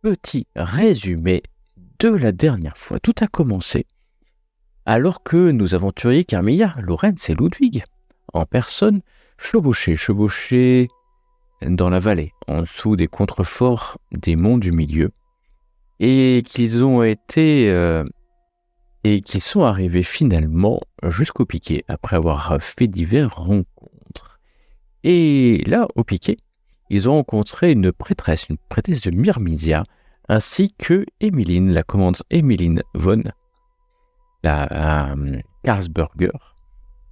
Petit résumé de la dernière fois. Tout a commencé alors que nos aventuriers Carmilla, Lorenz et Ludwig, en personne, chevauchaient dans la vallée, en dessous des contreforts des monts du milieu, et qu'ils sont arrivés finalement jusqu'au piquet, après avoir fait diverses rencontres. Et là, au piquet, ils ont rencontré une prêtresse de Myrmidia, ainsi que Emmeline, la commandante Emmeline von Karlsberger,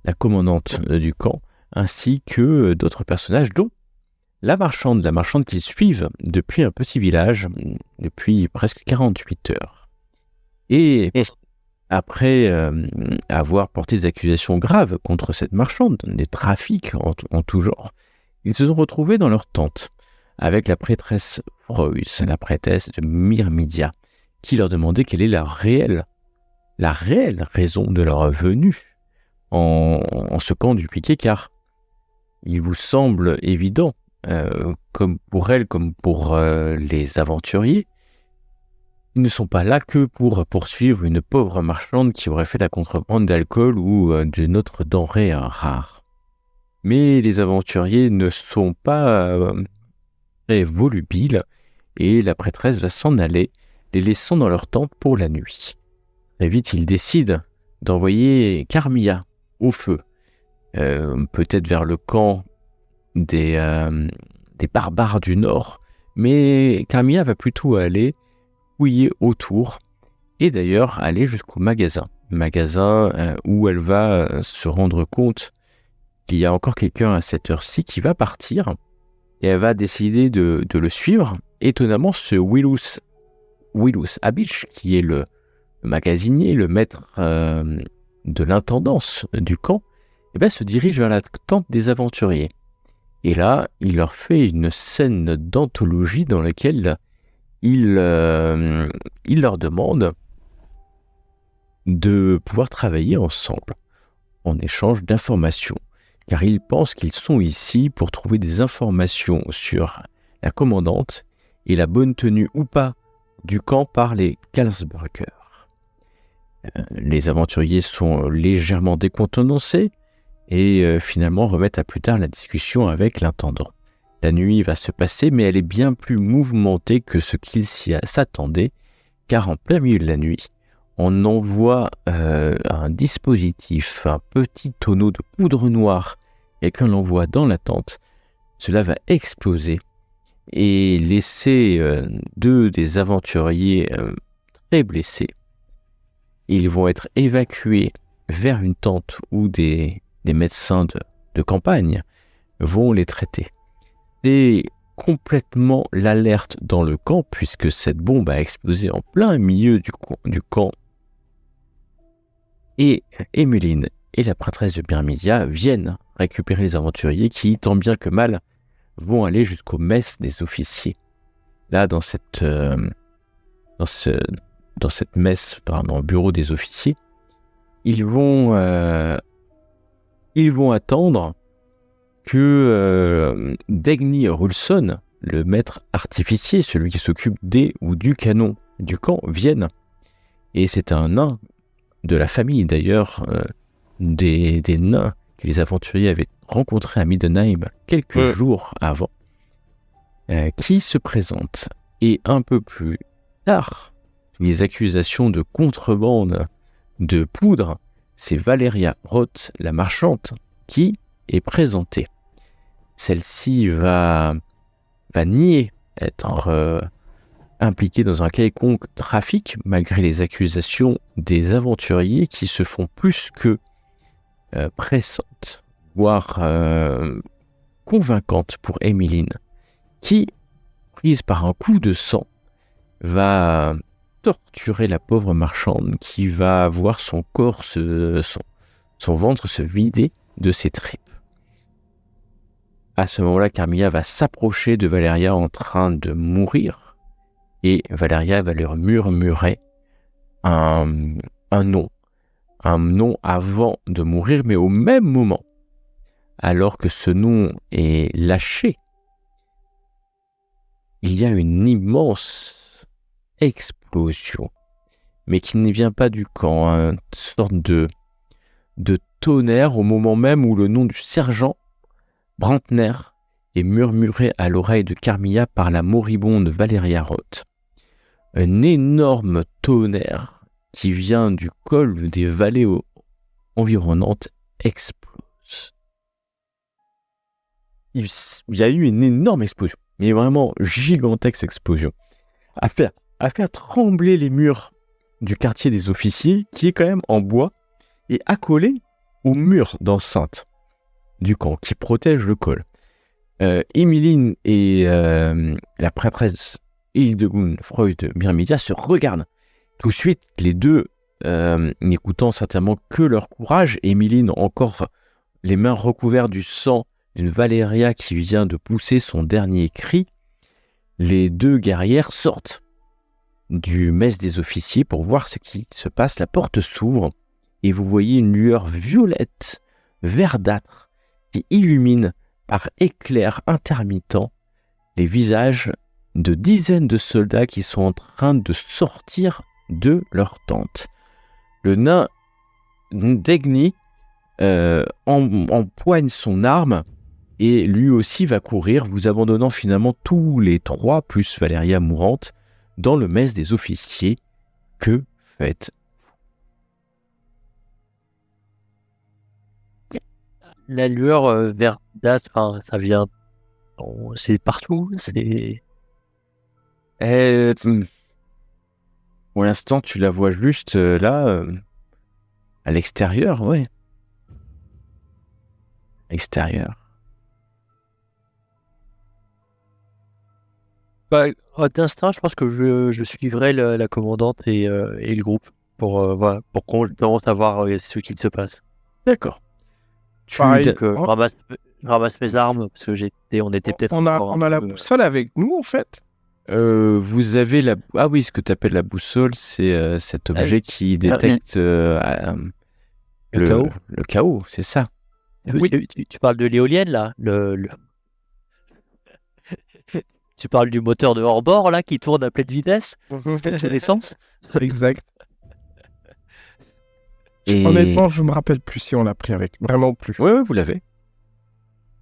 la commandante du camp, ainsi que d'autres personnages, dont la marchande qu'ils suivent depuis un petit village, depuis presque 48 heures. Et après avoir porté des accusations graves contre cette marchande, des trafics en tout genre, ils se sont retrouvés dans leur tente avec la prêtresse Reuss, la prêtresse de Myrmidia, qui leur demandait quelle est la réelle raison de leur venue en ce camp du piquet, car il vous semble évident, comme pour elle, comme pour les aventuriers, ils ne sont pas là que pour poursuivre une pauvre marchande qui aurait fait la contrebande d'alcool ou d'une autre denrée rare. Mais les aventuriers ne sont pas très volubiles et la prêtresse va s'en aller, les laissant dans leur tente pour la nuit. Très vite, ils décident d'envoyer Carmilla au feu, peut-être vers le camp des barbares du Nord, mais Carmilla va plutôt aller fouiller autour et d'ailleurs aller jusqu'au magasin où elle va se rendre compte qu'il y a encore quelqu'un à cette heure-ci qui va partir et elle va décider de le suivre. Étonnamment, ce Willus Abich, qui est le magasinier, le maître de l'intendance du camp, se dirige vers la tente des aventuriers. Et là, il leur fait une scène d'anthologie dans laquelle il leur demande de pouvoir travailler ensemble en échange d'informations, car ils pensent qu'ils sont ici pour trouver des informations sur la commandante et la bonne tenue ou pas du camp par les Karlsberger. Les aventuriers sont légèrement décontenancés et finalement remettent à plus tard la discussion avec l'intendant. La nuit va se passer, mais elle est bien plus mouvementée que ce qu'ils s'y s'attendaient, car en plein milieu de la nuit, on envoie un dispositif, un petit tonneau de poudre noire, et quand l'envoie dans la tente, cela va exploser et laisser deux des aventuriers très blessés. Ils vont être évacués vers une tente où des médecins de campagne vont les traiter. C'est complètement l'alerte dans le camp, puisque cette bombe a explosé en plein milieu du camp. Et Emmeline et la prêtresse de Myrmidia viennent récupérer les aventuriers qui, tant bien que mal, vont aller jusqu'aux messes des officiers. Là, dans cette messe, dans le bureau des officiers, ils vont attendre que Dagny Rulson, le maître artificier, celui qui s'occupe des ou du canon du camp, vienne. Et c'est un nain de la famille d'ailleurs des nains que les aventuriers avaient rencontrés à Middenheim quelques jours avant, qui se présente. Et un peu plus tard, les accusations de contrebande de poudre, c'est Valeria Roth, la marchande, qui est présentée. Celle-ci va nier être impliquée dans un quelconque trafic, malgré les accusations des aventuriers qui se font plus que pressantes, voire convaincantes pour Emmeline, qui, prise par un coup de sang, va torturer la pauvre marchande, qui va voir son corps, son ventre se vider de ses tripes. À ce moment-là, Carmilla va s'approcher de Valeria en train de mourir, et Valeria va leur murmurer un nom avant de mourir, mais au même moment, alors que ce nom est lâché, il y a une immense explosion, mais qui ne vient pas du camp, hein, une sorte de tonnerre au moment même où le nom du sergent Brantner est murmuré à l'oreille de Carmilla par la moribonde Valeria Roth. Un énorme tonnerre qui vient du col des vallées environnantes explose. Il y a eu une énorme explosion, mais vraiment gigantesque explosion, à faire trembler les murs du quartier des officiers, qui est quand même en bois, et accolé au mur d'enceinte du camp, qui protège le col. Emmeline et la prêtresse Hildegund Freud Myrmidia se regardent. Tout de suite, les deux, n'écoutant certainement que leur courage, Emmeline encore les mains recouvertes du sang d'une Valeria qui vient de pousser son dernier cri, les deux guerrières sortent du mess des officiers pour voir ce qui se passe. La porte s'ouvre et vous voyez une lueur violette, verdâtre, qui illumine par éclairs intermittents les visages de dizaines de soldats qui sont en train de sortir de leur tente. Le nain Degni empoigne son arme et lui aussi va courir, vous abandonnant finalement tous les trois, plus Valeria mourante, dans le mess des officiers. Que faites-vous ? La lueur verdâtre, ça vient... c'est partout, c'est... Pour l'instant, tu la vois juste là, à l'extérieur, ouais. Extérieur. D'instinct, je pense que je suivrai la commandante et le groupe voilà, pour qu'on commence à voir ce qu'il se passe. D'accord. Pareil, Donc, je ramasse mes armes parce que on était peut-être. on a la boussole avec nous, en fait. Vous avez la... Ah oui, ce que tu appelles la boussole, c'est cet objet qui détecte le chaos. Le chaos, c'est ça. Oui. Tu parles de l'éolienne, là Tu parles du moteur de hors-bord, là, qui tourne à pleine vitesse, l'essence. Exact. Et... Honnêtement, je me rappelle plus si on l'a pris avec. Vraiment plus. Oui, vous l'avez.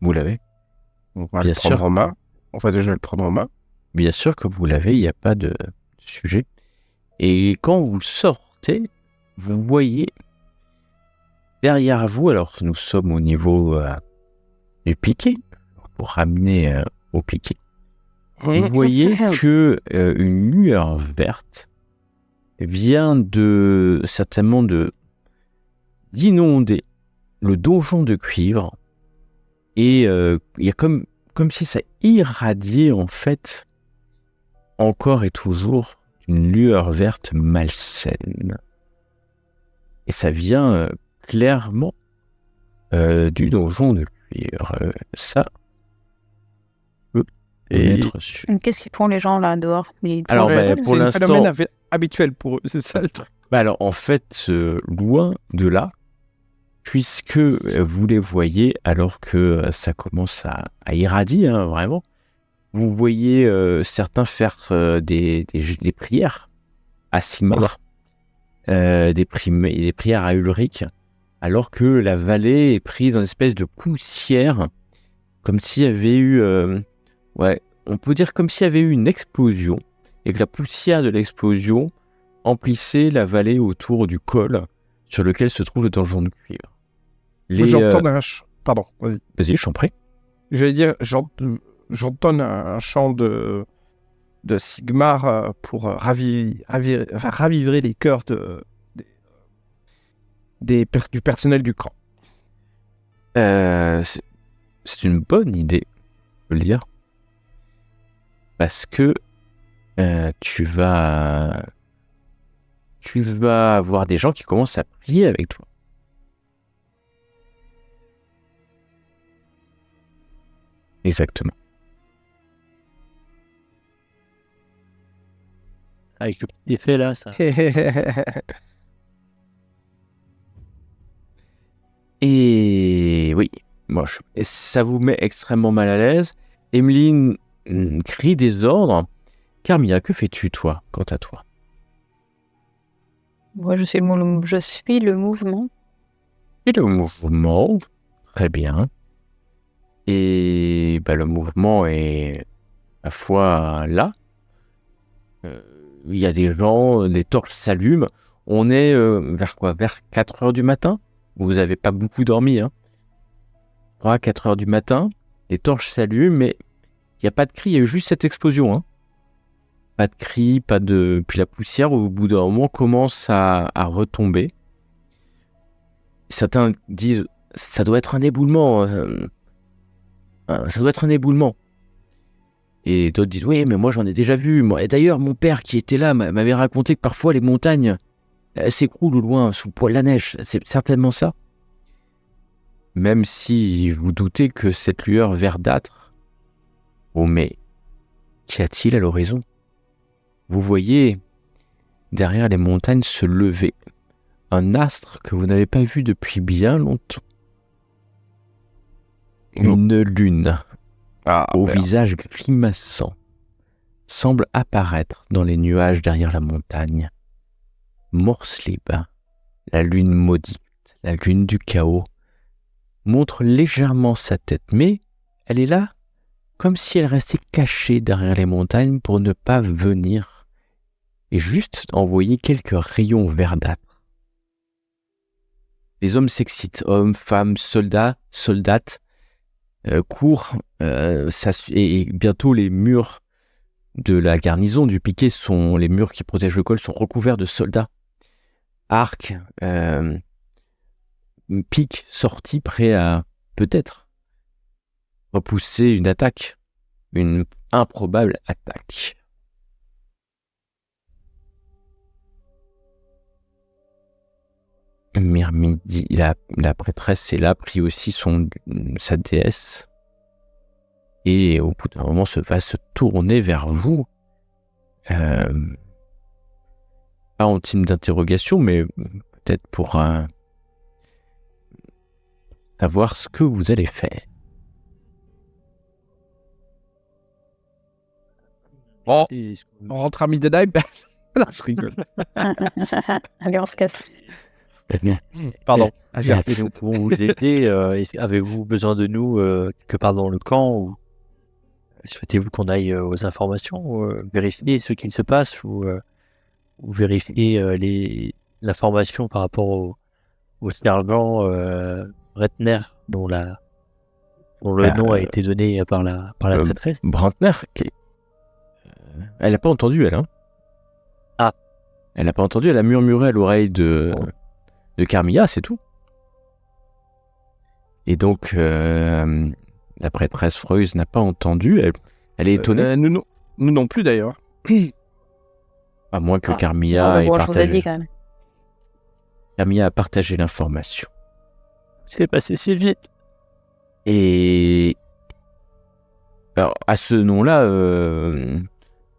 Vous l'avez. On va le prendre en main. On va déjà le prendre en main. Bien sûr que vous l'avez, il n'y a pas de sujet. Et quand vous sortez, vous voyez derrière vous, alors nous sommes au niveau du piquet, pour ramener au piquet, vous voyez que une lueur verte vient certainement d'inonder le donjon de cuivre, et il y a comme si ça irradiait en fait encore et toujours une lueur verte malsaine. Et ça vient clairement du donjon de cuivre. Ça peut être sûr. Qu'est-ce qu'ils font les gens là dehors? Alors, pour l'instant, c'est un phénomène habituel pour eux, c'est ça le truc. Alors, en fait, loin de là, puisque vous les voyez alors que ça commence à irradier, hein, vraiment, vous voyez certains faire des prières à Sigmar, des prières à Ulrich, alors que la vallée est prise dans une espèce de poussière, comme s'il y avait eu, on peut dire comme s'il y avait eu une explosion, et que la poussière de l'explosion emplissait la vallée autour du col sur lequel se trouve le donjon de cuivre. Pardon, vas-y. Vas-y, je t'en prie. J'allais dire, j'entonne un chant de Sigmar pour raviver les cœurs du personnel du camp. C'est une bonne idée, je veux le dire, parce que tu vas avoir des gens qui commencent à prier avec toi. Exactement. Avec le petit effet là, ça. Et oui, ça vous met extrêmement mal à l'aise. Emmeline crie des ordres Carmilla, que fais-tu, toi, quant à toi? Moi, je suis le mouvement. Et le mouvement, très bien. Et le mouvement est, à la fois, là. Il y a des gens, les torches s'allument. On est vers quoi? Vers 4 heures du matin? Vous n'avez pas beaucoup dormi, hein? 4 heures du matin, les torches s'allument, mais il n'y a pas de cri, il y a eu juste cette explosion, hein. Pas de cri, pas de... Puis la poussière, au bout d'un moment, commence à retomber. Certains disent, ça doit être un éboulement. Ça doit être un éboulement. Et d'autres disent, oui, mais moi j'en ai déjà vu. Et d'ailleurs, mon père qui était là m'avait raconté que parfois les montagnes s'écroulent au loin sous le poids de la neige. C'est certainement ça. Même si vous doutez que cette lueur verdâtre... Oh, mais qu'y a-t-il à l'horizon? Vous voyez derrière les montagnes se lever un astre que vous n'avez pas vu depuis bien longtemps. Une lune au visage grimaçant semble apparaître dans les nuages derrière la montagne. Morslib, la lune maudite, la lune du chaos, montre légèrement sa tête, mais elle est là comme si elle restait cachée derrière les montagnes pour ne pas venir et juste envoyer quelques rayons verdâtres. Les hommes s'excitent, hommes, femmes, soldats, soldates, courent, et bientôt les murs de la garnison du piquet les murs qui protègent le col sont recouverts de soldats. Arcs, piques sortis prêts à peut-être repousser une attaque, une improbable attaque. Myrmidie, la prêtresse est là, prie aussi sa déesse, et au bout d'un moment va se tourner vers vous. Pas en signe d'interrogation, mais peut-être pour savoir ce que vous allez faire. Bon, on rentre à Midnight. Non, je rigole. Allez, on se casse. Pardon. Et nous pouvons vous aider. Avez-vous besoin de nous quelque part dans le camp ou souhaitez-vous qu'on aille aux informations, vérifier ce qu'il se passe ou vérifier l'information par rapport au sergent Bretner dont le nom a été donné par la prêtresse. Brantner, elle n'a pas entendu, elle. Hein. Ah. Elle n'a pas entendu, elle a murmuré à l'oreille de Carmilla, c'est tout. Et donc, la prêtresse Freuse n'a pas entendu, elle est étonnée. Nous non plus, d'ailleurs. À moins que Carmilla ait je vous ai dit partagé. quand même. Carmilla a partagé l'information. C'est passé si vite. Et alors, à ce nom-là,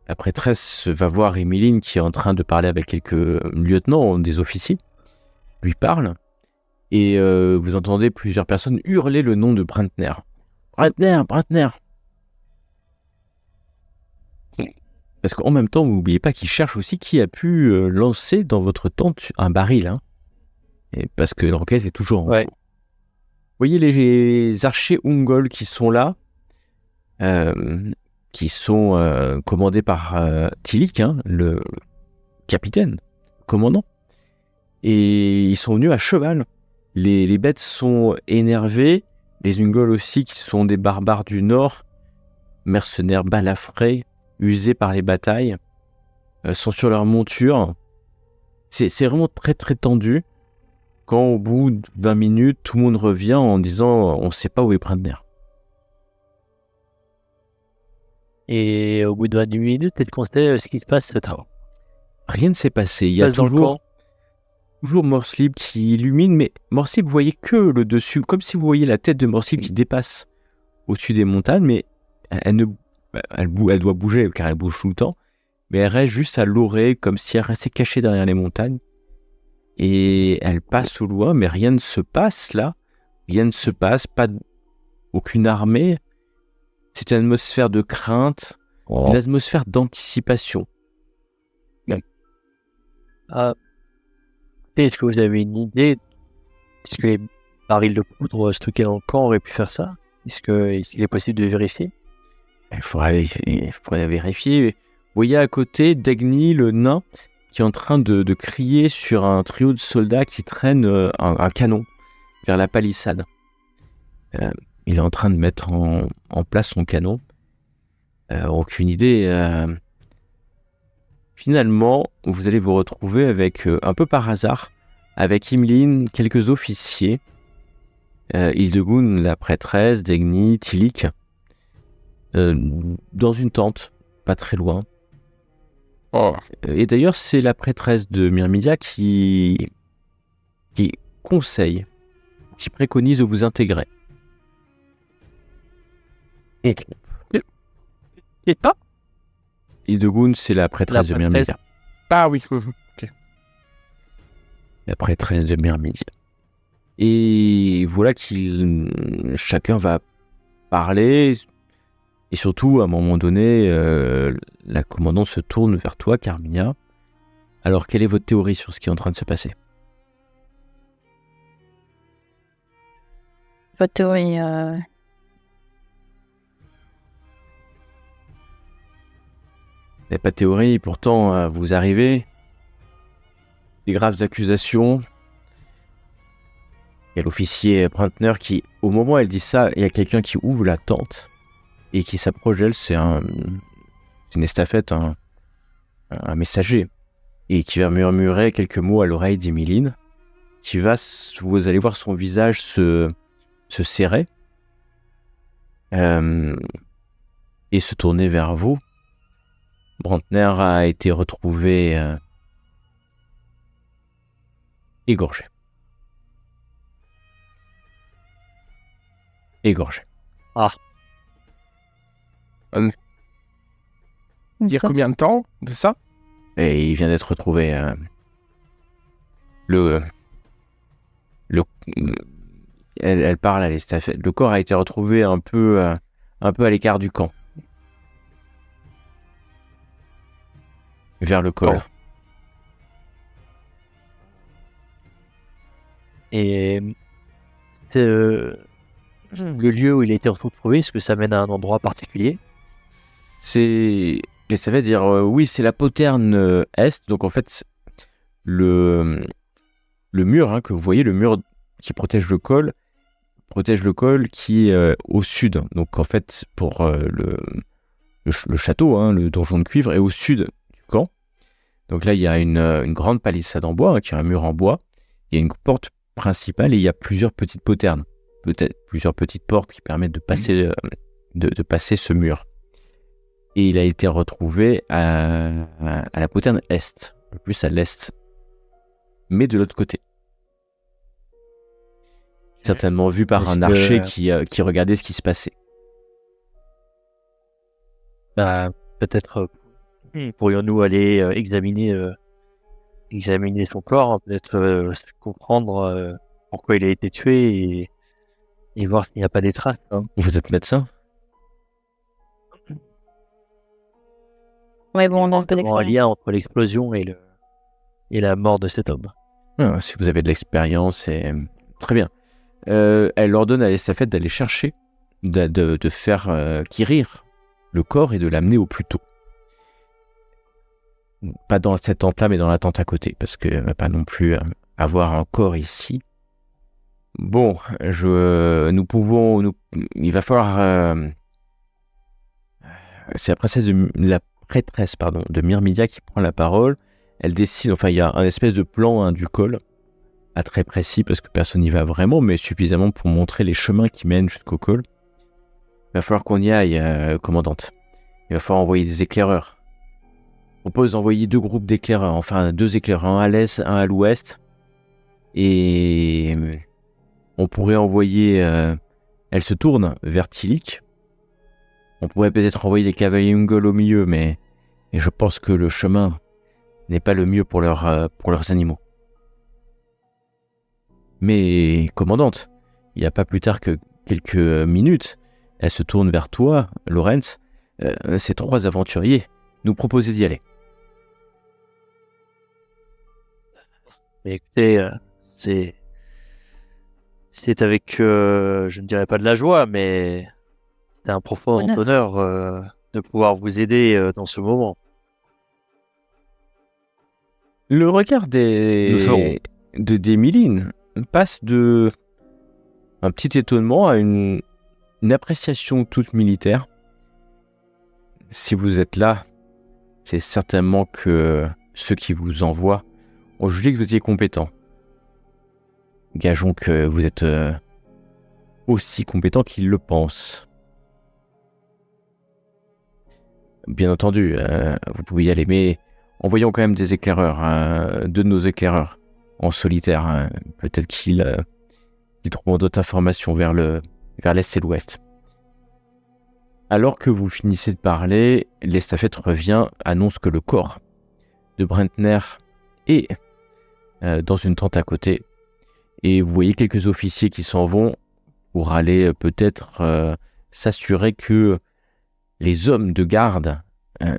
la prêtresse va voir Emmeline qui est en train de parler avec quelques lieutenants, des officiers, lui parle, et vous entendez plusieurs personnes hurler le nom de Brantner. Brantner. Parce qu'en même temps, vous n'oubliez pas qu'il cherche aussi qui a pu lancer dans votre tente un baril. Hein. Et parce que l'enquête est toujours en cours. Ouais. Vous voyez les archers Ungol qui sont là, qui sont commandés par Tilik, hein, le capitaine, commandant. Et ils sont venus à cheval. Les bêtes sont énervées, les Ungol aussi, qui sont des barbares du Nord, mercenaires balafrés, usés par les batailles, sont sur leur monture. C'est vraiment très très tendu. Quand au bout de 20 minutes, tout le monde revient en disant on ne sait pas où est Brantner. Et au bout de 20 minutes, peut-être qu'on sait ce qui se passe. Rien ne s'est passé. Il y a toujours Morslib qui illumine, mais Morslib, vous voyez que le dessus, comme si vous voyez la tête de Morslib qui dépasse au-dessus des montagnes, mais elle doit bouger car elle bouge tout le temps, mais elle reste juste à l'oreille comme si elle restait cachée derrière les montagnes. Et elle passe au loin, mais rien ne se passe là. Rien ne se passe, aucune armée. C'est une atmosphère de crainte. une atmosphère d'anticipation. Est-ce que vous avez une idée? Est-ce que les barils de poudre stockés dans le camp auraient pu faire ça? Est-ce qu'il est possible de vérifier? Il faudrait vérifier. Vous voyez à côté Dagny, le nain, qui est en train de crier sur un trio de soldats qui traînent un canon vers la palissade. Il est en train de mettre en place son canon. Aucune idée. Finalement, vous allez vous retrouver avec, un peu par hasard, avec Imline, quelques officiers, Hildegun, la prêtresse, Dagny, Tilik, dans une tente, pas très loin. Et d'ailleurs, c'est la prêtresse de Myrmidia qui conseille, qui préconise de vous intégrer. Et pas Hildegun, c'est la prêtresse de Myrmidia. Ah oui. Ok. La prêtresse de Myrmidia. Et voilà chacun va parler. Et surtout, à un moment donné, la commandante se tourne vers toi, Carmilla. Alors, quelle est votre théorie sur ce qui est en train de se passer? Votre théorie. Il n'y a pas de théorie, pourtant, vous arrivez. Des graves accusations. Il y a l'officier Brantner qui, au moment où elle dit ça, il y a quelqu'un qui ouvre la tente et qui s'approche d'elle. C'est une estafette, un messager, et qui va murmurer quelques mots à l'oreille d'Emiline, qui va, vous allez voir son visage se serrer et se tourner vers vous. Brantner a été retrouvé égorgé. Ah. Il y a combien de temps de ça? Et il vient d'être retrouvé. Elle parle à l'estafette. Le corps a été retrouvé un peu à l'écart du camp. Vers le col. Et le lieu où il a été retrouvé, est-ce que ça mène à un endroit particulier? Ça veut dire oui, c'est la poterne est. Donc en fait, le mur que vous voyez, le mur qui protège le col qui est au sud. Donc en fait, pour le château, le donjon de cuivre est au sud du camp. Donc là, il y a une grande palissade en bois, qui a un mur en bois. Il y a une porte principale et il y a plusieurs petites poternes. Peut-être plusieurs petites portes qui permettent de passer, de passer ce mur. Et il a été retrouvé à la poterne est, plus à l'est, mais de l'autre côté. Certainement vu par un archer qui regardait ce qui se passait. Peut-être pourrions-nous aller examiner son corps, peut-être comprendre pourquoi il a été tué et voir s'il n'y a pas des traces. Vous êtes médecin? Ouais, bon, on a un peu Un lien entre l'explosion et la mort de cet homme. Si vous avez de l'expérience, c'est très bien. Elle ordonne à l'estafette d'aller chercher, de faire quérir le corps et de l'amener au plus tôt. Pas dans cette tente-là, mais dans la tente à côté, parce que ne va pas non plus avoir un corps ici. Bon, il va falloir. C'est la prêtresse de Myrmidia qui prend la parole. Elle décide, il y a un espèce de plan du col, pas très précis parce que personne n'y va vraiment, mais suffisamment pour montrer les chemins qui mènent jusqu'au col. Il va falloir qu'on y aille, commandante. Il va falloir envoyer des éclaireurs. On propose d'envoyer 2 groupes d'éclaireurs, enfin 2 éclaireurs, un à l'est, un à l'ouest. Et on pourrait envoyer... elle se tourne vers Tilik. On pourrait peut-être envoyer des cavaliers Ungol au milieu, mais je pense que le chemin n'est pas le mieux pour leurs animaux. Mais, commandante, il n'y a pas plus tard que quelques minutes, elle se tourne vers toi, Lorenz. ces 3 aventuriers nous proposaient d'y aller. Mais écoutez, c'est avec, je ne dirais pas de la joie, mais c'est un profond honneur de pouvoir vous aider dans ce moment. Le regard d'Émiline passe de un petit étonnement à une appréciation toute militaire. Si vous êtes là, c'est certainement que ceux qui vous envoient ont jugé que vous étiez compétent. Gageons que vous êtes aussi compétent qu'ils le pensent. Bien entendu, vous pouvez y aller, mais envoyons quand même des éclaireurs, 2 de nos éclaireurs en solitaire. Peut-être qu'ils trouveront d'autres informations vers l'est et l'ouest. Alors que vous finissez de parler, l'estafette revient, annonce que le corps de Brentner est dans une tente à côté. Et vous voyez quelques officiers qui s'en vont pour aller peut-être s'assurer que les hommes de garde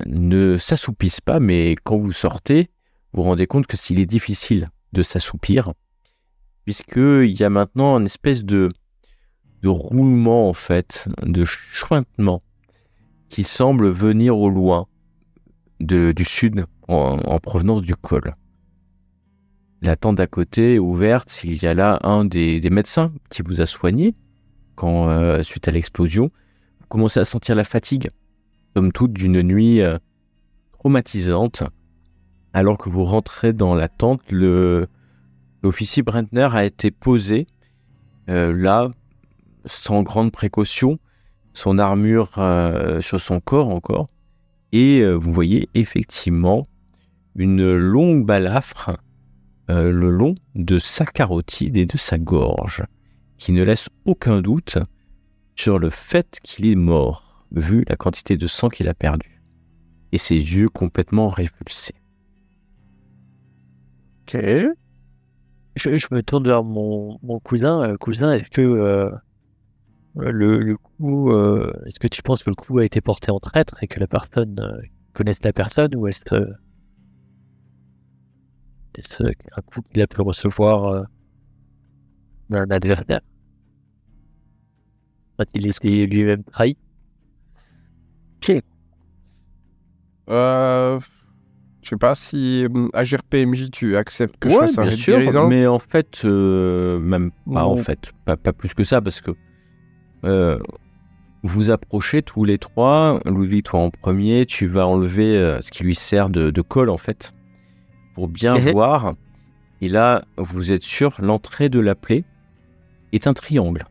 ne s'assoupissent pas, mais quand vous sortez, vous vous rendez compte que s'il est difficile de s'assoupir, puisqu'il y a maintenant une espèce de roulement, en fait, de chointement qui semble venir au loin du sud en provenance du col. La tente d'à côté est ouverte, il y a là un des médecins qui vous a soigné quand, suite à l'explosion, vous commencez à sentir la fatigue, somme toute d'une nuit traumatisante. Alors que vous rentrez dans la tente, l'officier Brentner a été posé là, sans grande précaution, son armure sur son corps encore, et vous voyez effectivement une longue balafre le long de sa carotide et de sa gorge, qui ne laisse aucun doute sur le fait qu'il est mort, vu la quantité de sang qu'il a perdu, et ses yeux complètement révulsés. Ok. Je me tourne vers mon cousin. Cousin, est-ce que le coup, est-ce que tu penses que le coup a été porté en traître et que la personne connaisse la personne, ou est-ce un coup qu'il a pu recevoir d'un adversaire? A-t-il été lui-même trahi? Je sais pas si Agir PMJ, tu acceptes que je Ouais, fasse un bien raid sûr, guérison. mais en fait, même pas Ou- en fait, pas plus que ça, parce que vous approchez tous les 3, Louis, toi en premier, tu vas enlever ce qui lui sert de colle en fait, pour bien voir, et là, vous êtes sûr, l'entrée de la plaie est un triangle.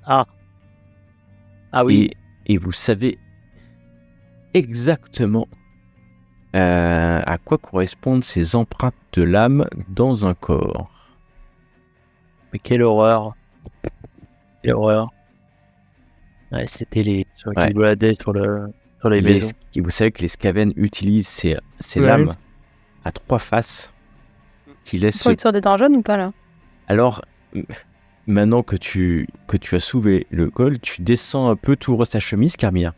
Ah oui. Et vous savez exactement à quoi correspondent ces empreintes de lame dans un corps. Mais quelle horreur. Quelle horreur. Ouais, c'était les qui baladaient sur les maisons. Vous savez que les Skaven utilisent ces Ouais. lames à 3 faces qui laissent... Faut être sur des dungeons ou pas là? Alors, maintenant que tu as soulevé le col, tu descends un peu, tu ouvres sa chemise, Carmilla.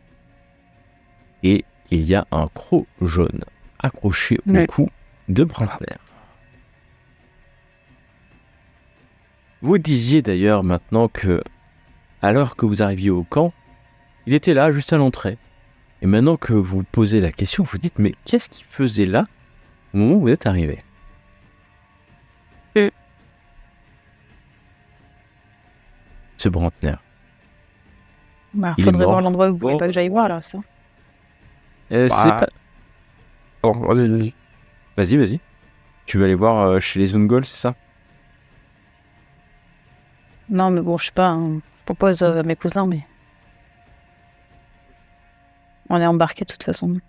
Et il y a un croc jaune accroché au cou de Brentner. Vous disiez d'ailleurs maintenant que, alors que vous arriviez au camp, il était là, juste à l'entrée. Et maintenant que vous posez la question, vous dites, mais qu'est-ce qu'il faisait là au moment où vous êtes arrivé? Ce Brentner. Bah, Il est faudrait mort. voir l'endroit où vous voulez pas que j'aille voir là, ça. C'est pas... Bon, vas-y. Vas-y. Tu vas aller voir chez les Ungol, c'est ça? Non, mais bon, je sais pas. Je propose à mes cousins, mais. On est embarqués de toute façon.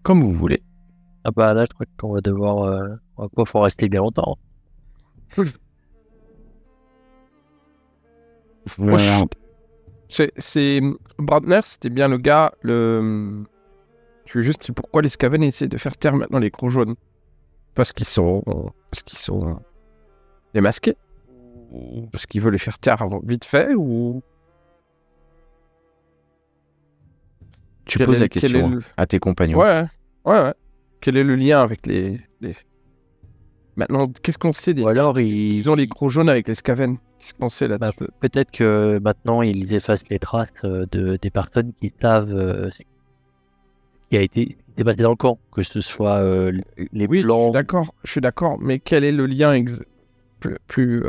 Comme vous voulez. Ah bah là, je crois qu'on va devoir... on va pas pouvoir rester bien longtemps. C'est Brandner, c'était bien le gars. Je veux juste, c'est pourquoi les Skaven essaient de faire taire maintenant les crocs jaunes. Parce qu'ils sont démasqués. Ou parce qu'ils veulent les faire taire vite fait, ou Tu Quel poses est- la quel question est le- à tes compagnons. Ouais. Quel est le lien avec les... Maintenant, qu'est-ce qu'on sait des... Ou alors, Ils ont les gros jaunes avec les Skaven. Qu'est-ce qu'on sait bah, là-dessus? peut-être que maintenant ils effacent les traces des personnes qui savent ce qui a été passé dans le camp, que ce soit les Oui, plans. je suis d'accord, mais quel est le lien plus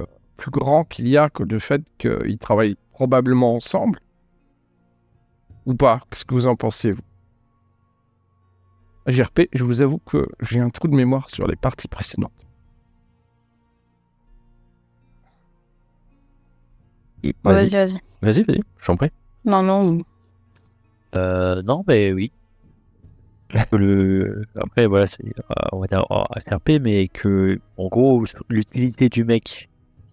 grand qu'il y a que le fait qu'ils travaillent probablement ensemble? Ou pas? Qu'est-ce que vous en pensez, vous? JRP, je vous avoue que j'ai un trou de mémoire sur les parties précédentes. Vas-y, Vas-y. vas-y, je t'en prie. Non, non. Non, mais oui. Après, voilà, on va dire RP, mais que, en gros, l'utilité du mec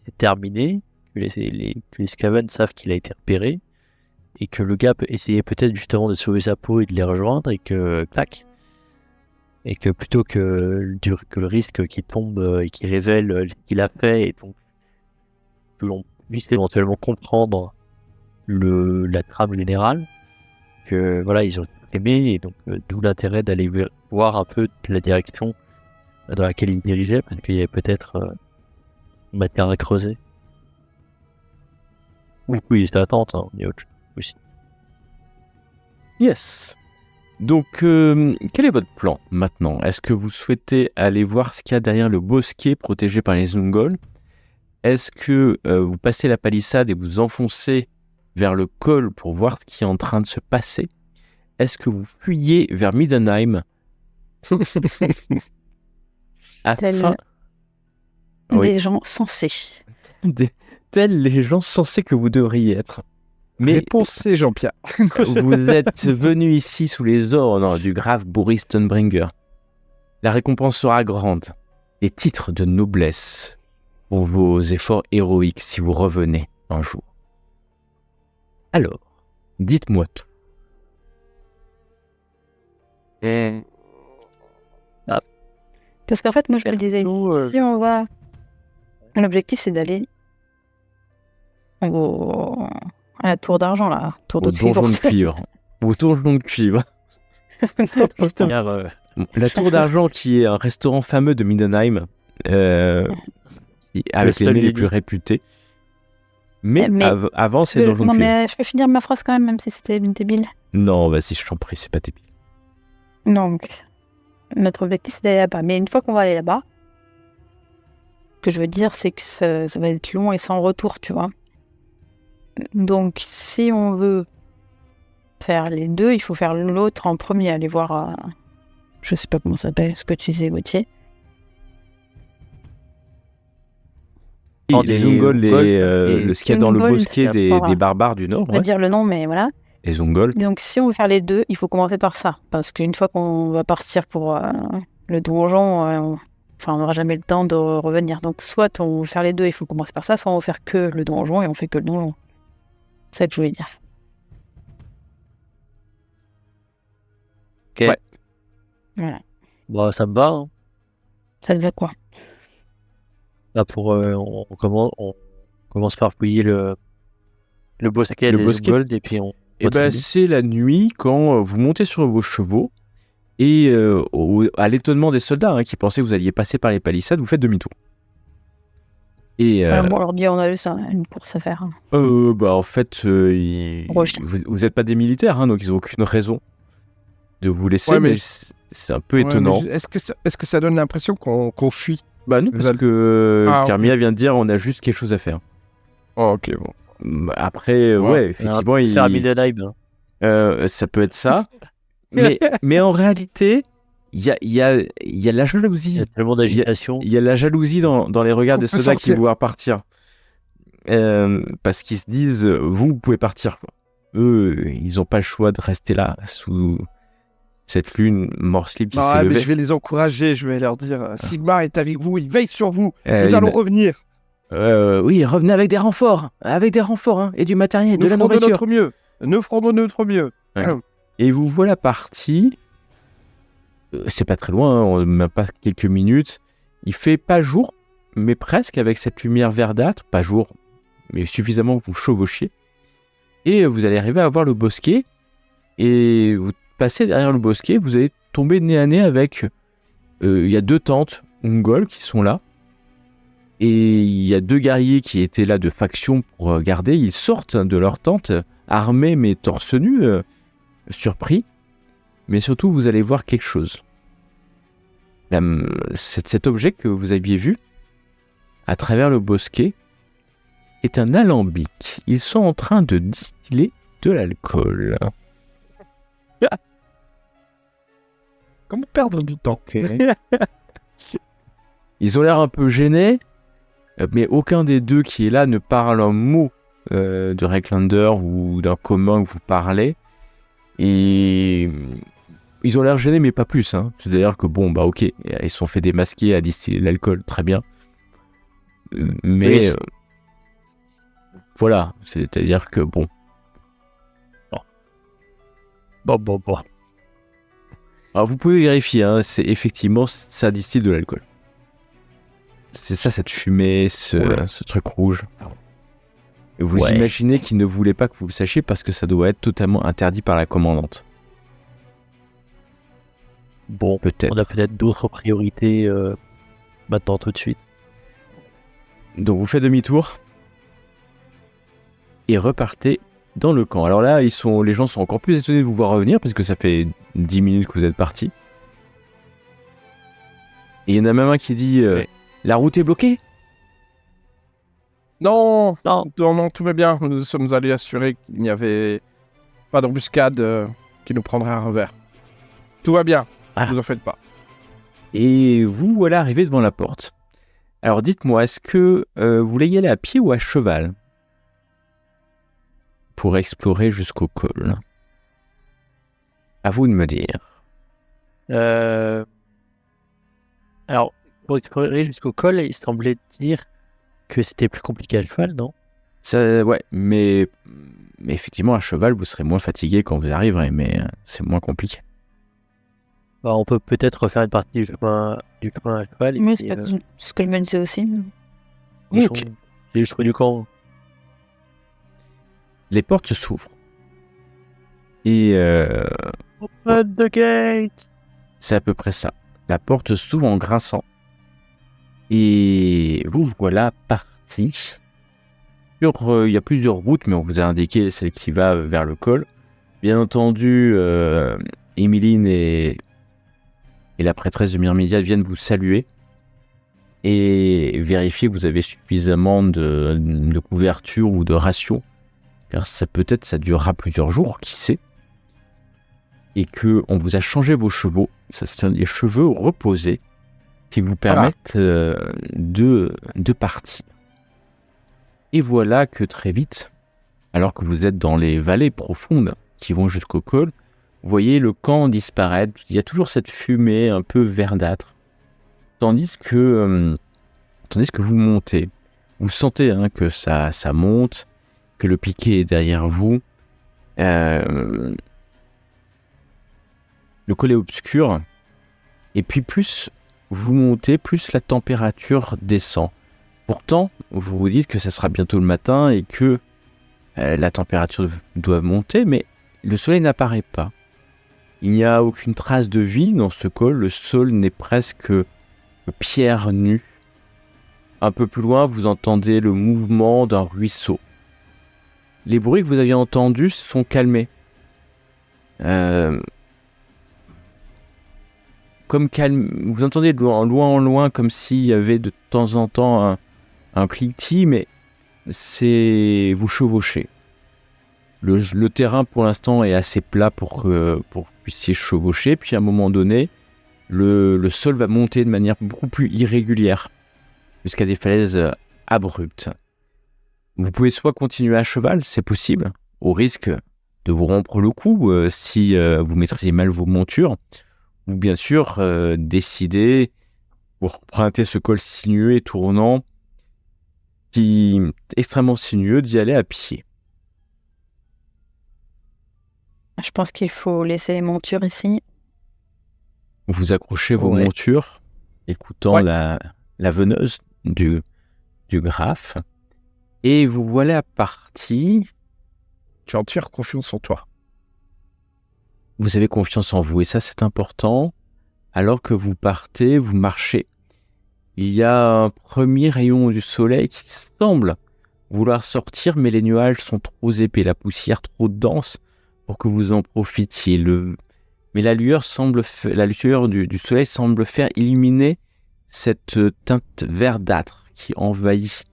est terminée, que les Skaven savent qu'il a été repéré, et que le gars peut essayer peut-être justement de sauver sa peau et de les rejoindre, et que, clac, et que plutôt que le risque qu'il tombe et qu'il révèle ce qu'il a fait, et donc que l'on puisse éventuellement comprendre la trame générale, que voilà, ils ont aimé, et donc d'où l'intérêt d'aller voir un peu la direction dans laquelle ils dirigeaient, parce qu'il y avait peut-être matière à creuser. Oui, c'est attente, hein, il y a autre chose aussi. Yes. Donc, quel est votre plan maintenant? Est-ce que vous souhaitez aller voir ce qu'il y a derrière le bosquet protégé par les Ungol? Est-ce que vous passez la palissade et vous enfoncez vers le col pour voir ce qui est en train de se passer? Est-ce que vous fuyez vers Middenheim afin... Des gens sensés. Tels les gens censés que vous devriez être. Mais Réponse C, Jean-Pierre. vous êtes venu ici sous les ordres du grave Boris Stonbringer. La récompense sera grande. Des titres de noblesse pour vos efforts héroïques si vous revenez un jour. Alors, dites-moi tout. Parce qu'en fait, moi, je me le disais, si on va... L'objectif, c'est d'aller à la tour d'argent, là. Tour de Au donjon de cuivre. cuivre. Au donjon de cuivre. La tour d'argent qui est un restaurant fameux de Middenheim, avec les mets les plus réputés. Mais avant, c'est donjon de Non, cuivre. mais je peux finir ma phrase quand même si c'était débile. Non, vas-y, je t'en prie, c'est pas débile. Donc, notre objectif, c'est d'aller là-bas. Mais une fois qu'on va aller là-bas, ce que je veux dire, c'est que ça va être long et sans retour, tu vois. Donc, si on veut faire les deux, il faut faire l'autre en premier, aller voir, je sais pas comment ça s'appelle, ce que tu disais, Gauthier. Les Ungol, ce qu'il y a dans le Ungol, bosquet des barbares du Nord. On va dire le nom, mais voilà. Les Ungol. Donc, si on veut faire les deux, il faut commencer par ça. Parce qu'une fois qu'on va partir pour le donjon, on n'aura jamais le temps de revenir. Donc, soit on veut faire les deux, il faut commencer par ça, soit on veut faire que le donjon et on fait que le donjon. C'est ça que je voulais dire. Ok. Ouais. Voilà. Bah, ça me va. Hein. Ça te va quoi? Là, on commence par fouiller le bosquet des Ungol, et puis on... Et c'est la nuit quand vous montez sur vos chevaux et à l'étonnement des soldats qui pensaient que vous alliez passer par les palissades, vous faites demi-tour. Et Bon, alors on a juste une course à faire. en fait, vous n'êtes pas des militaires, donc ils n'ont aucune raison de vous laisser, mais c'est un peu étonnant. Est-ce que ça donne l'impression qu'on fuit? Bah non, parce que Carmilla vient de dire on a juste quelque chose à faire. Oh, ok, bon. Après, effectivement, c'est à Middenheim. Ça peut être ça. mais en réalité, il y a la jalousie. Il y a tellement d'agitation. Il y a la jalousie dans les regards des soldats qui vont partir. Parce qu'ils se disent, vous pouvez partir. Quoi. Eux, ils n'ont pas le choix de rester là, sous cette lune morcelée qui s'est levée. Mais je vais les encourager, je vais leur dire, Sigmar est avec vous, il veille sur vous, nous allons revenir. Oui, revenez avec des renforts, et du matériel, de la nourriture. Nous ferons de notre mieux. Ouais. Et vous voilà parti. C'est pas très loin, même pas quelques minutes. Il fait pas jour, mais presque avec cette lumière verdâtre. Pas jour, mais suffisamment que vous chevauchiez. Et vous allez arriver à voir le bosquet. Et vous passez derrière le bosquet, vous allez tomber nez à nez avec... Il y a 2 tentes mongoles qui sont là. Et il y a 2 guerriers qui étaient là de faction pour garder. Ils sortent de leur tente, armés mais torse nu, surpris. Mais surtout, vous allez voir quelque chose. Cet objet que vous aviez vu, à travers le bosquet, est un alambic. Ils sont en train de distiller de l'alcool. Comment perdre du temps? Ils ont l'air un peu gênés, mais aucun des 2 qui est là ne parle un mot de Recklander ou d'un commun que vous parlez. Et ils ont l'air gênés, mais pas plus. Hein. C'est-à-dire que bon, bah ok, ils se sont fait démasquer à distiller l'alcool, très bien. Mais voilà, c'est-à-dire que bon. Bon. Alors vous pouvez vérifier, hein, c'est effectivement, ça distille de l'alcool. C'est ça, cette fumée, ce truc rouge. Et vous imaginez qu'ils ne voulaient pas que vous le sachiez parce que ça doit être totalement interdit par la commandante. Bon, peut-être. On a peut-être d'autres priorités maintenant tout de suite. Donc vous faites demi-tour et repartez dans le camp. Alors là, les gens sont encore plus étonnés de vous voir revenir parce que ça fait 10 minutes que vous êtes partis. Et il y en a même un qui dit la route est bloquée. Non, tout va bien. Nous sommes allés assurer qu'il n'y avait pas d'embuscade qui nous prendrait à revers. Tout va bien, ne vous en faites pas. Et vous voilà arrivé devant la porte. Alors dites-moi, est-ce que vous voulez y aller à pied ou à cheval pour explorer jusqu'au col? À vous de me dire. Alors, pour explorer jusqu'au col, il semblait dire que c'était plus compliqué à cheval, non? Ouais, mais effectivement, à cheval, vous serez moins fatigué quand vous arriverez, mais c'est moins compliqué. Bah, on peut peut-être refaire une partie du chemin à cheval. Oui, c'est ce que je me disais aussi. Les chevaux du camp. Les portes s'ouvrent. Et Open the gate! C'est à peu près ça. La porte s'ouvre en grinçant. Et vous voilà parti. Il y a plusieurs routes, mais on vous a indiqué celle qui va vers le col. Bien entendu, Émiline et la prêtresse de Myrmidiade viennent vous saluer et vérifier que vous avez suffisamment de couverture ou de ration, car peut-être ça durera plusieurs jours, qui sait, et que on vous a changé vos chevaux. Ça, c'est des cheveux reposés qui vous permettent de partir. Et voilà que très vite, alors que vous êtes dans les vallées profondes qui vont jusqu'au col, vous voyez le camp disparaître. Il y a toujours cette fumée un peu verdâtre. Tandis que vous montez. Vous sentez que ça monte, que le piquet est derrière vous. Le col est obscur. Et puis plus vous montez, plus la température descend. Pourtant, vous vous dites que ça sera bientôt le matin et que la température doit monter, mais le soleil n'apparaît pas. Il n'y a aucune trace de vie dans ce col, le sol n'est presque pierre nue. Un peu plus loin, vous entendez le mouvement d'un ruisseau. Les bruits que vous aviez entendus se sont calmés. Vous entendez de loin en loin, comme s'il y avait de temps en temps un cliquetis, mais c'est vous chevauchez. Le terrain pour l'instant est assez plat pour que vous puissiez chevaucher, puis à un moment donné, le sol va monter de manière beaucoup plus irrégulière, jusqu'à des falaises abruptes. Vous pouvez soit continuer à cheval, c'est possible, au risque de vous rompre le cou si vous maîtrisez mal vos montures, ou bien sûr décider, pour emprunter ce col sinueux et tournant, qui est extrêmement sinueux, d'y aller à pied. Je pense qu'il faut laisser les montures ici. Vous accrochez vos montures, écoutant la veneuse du graphe, et vous voilà parti. J'ai entière confiance en toi. vous avez confiance en vous et ça c'est important. Alors que vous partez, vous marchez, il y a un premier rayon du soleil qui semble vouloir sortir, mais les nuages sont trop épais, la poussière trop dense pour que vous en profitiez. Mais la lueur du soleil semble faire illuminer cette teinte verdâtre qui envahit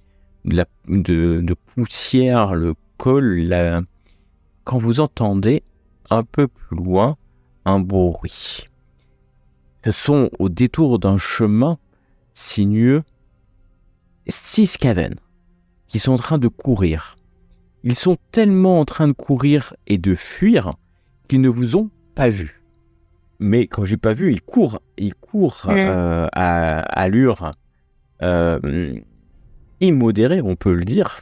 de poussière le col. Quand vous entendez un peu plus loin un bruit. Ce sont au détour d'un chemin sinueux 6 cavernes qui sont en train de courir. Ils sont tellement en train de courir et de fuir qu'ils ne vous ont pas vu. Mais quand j'ai pas vu, ils courent à allure immodérée, on peut le dire.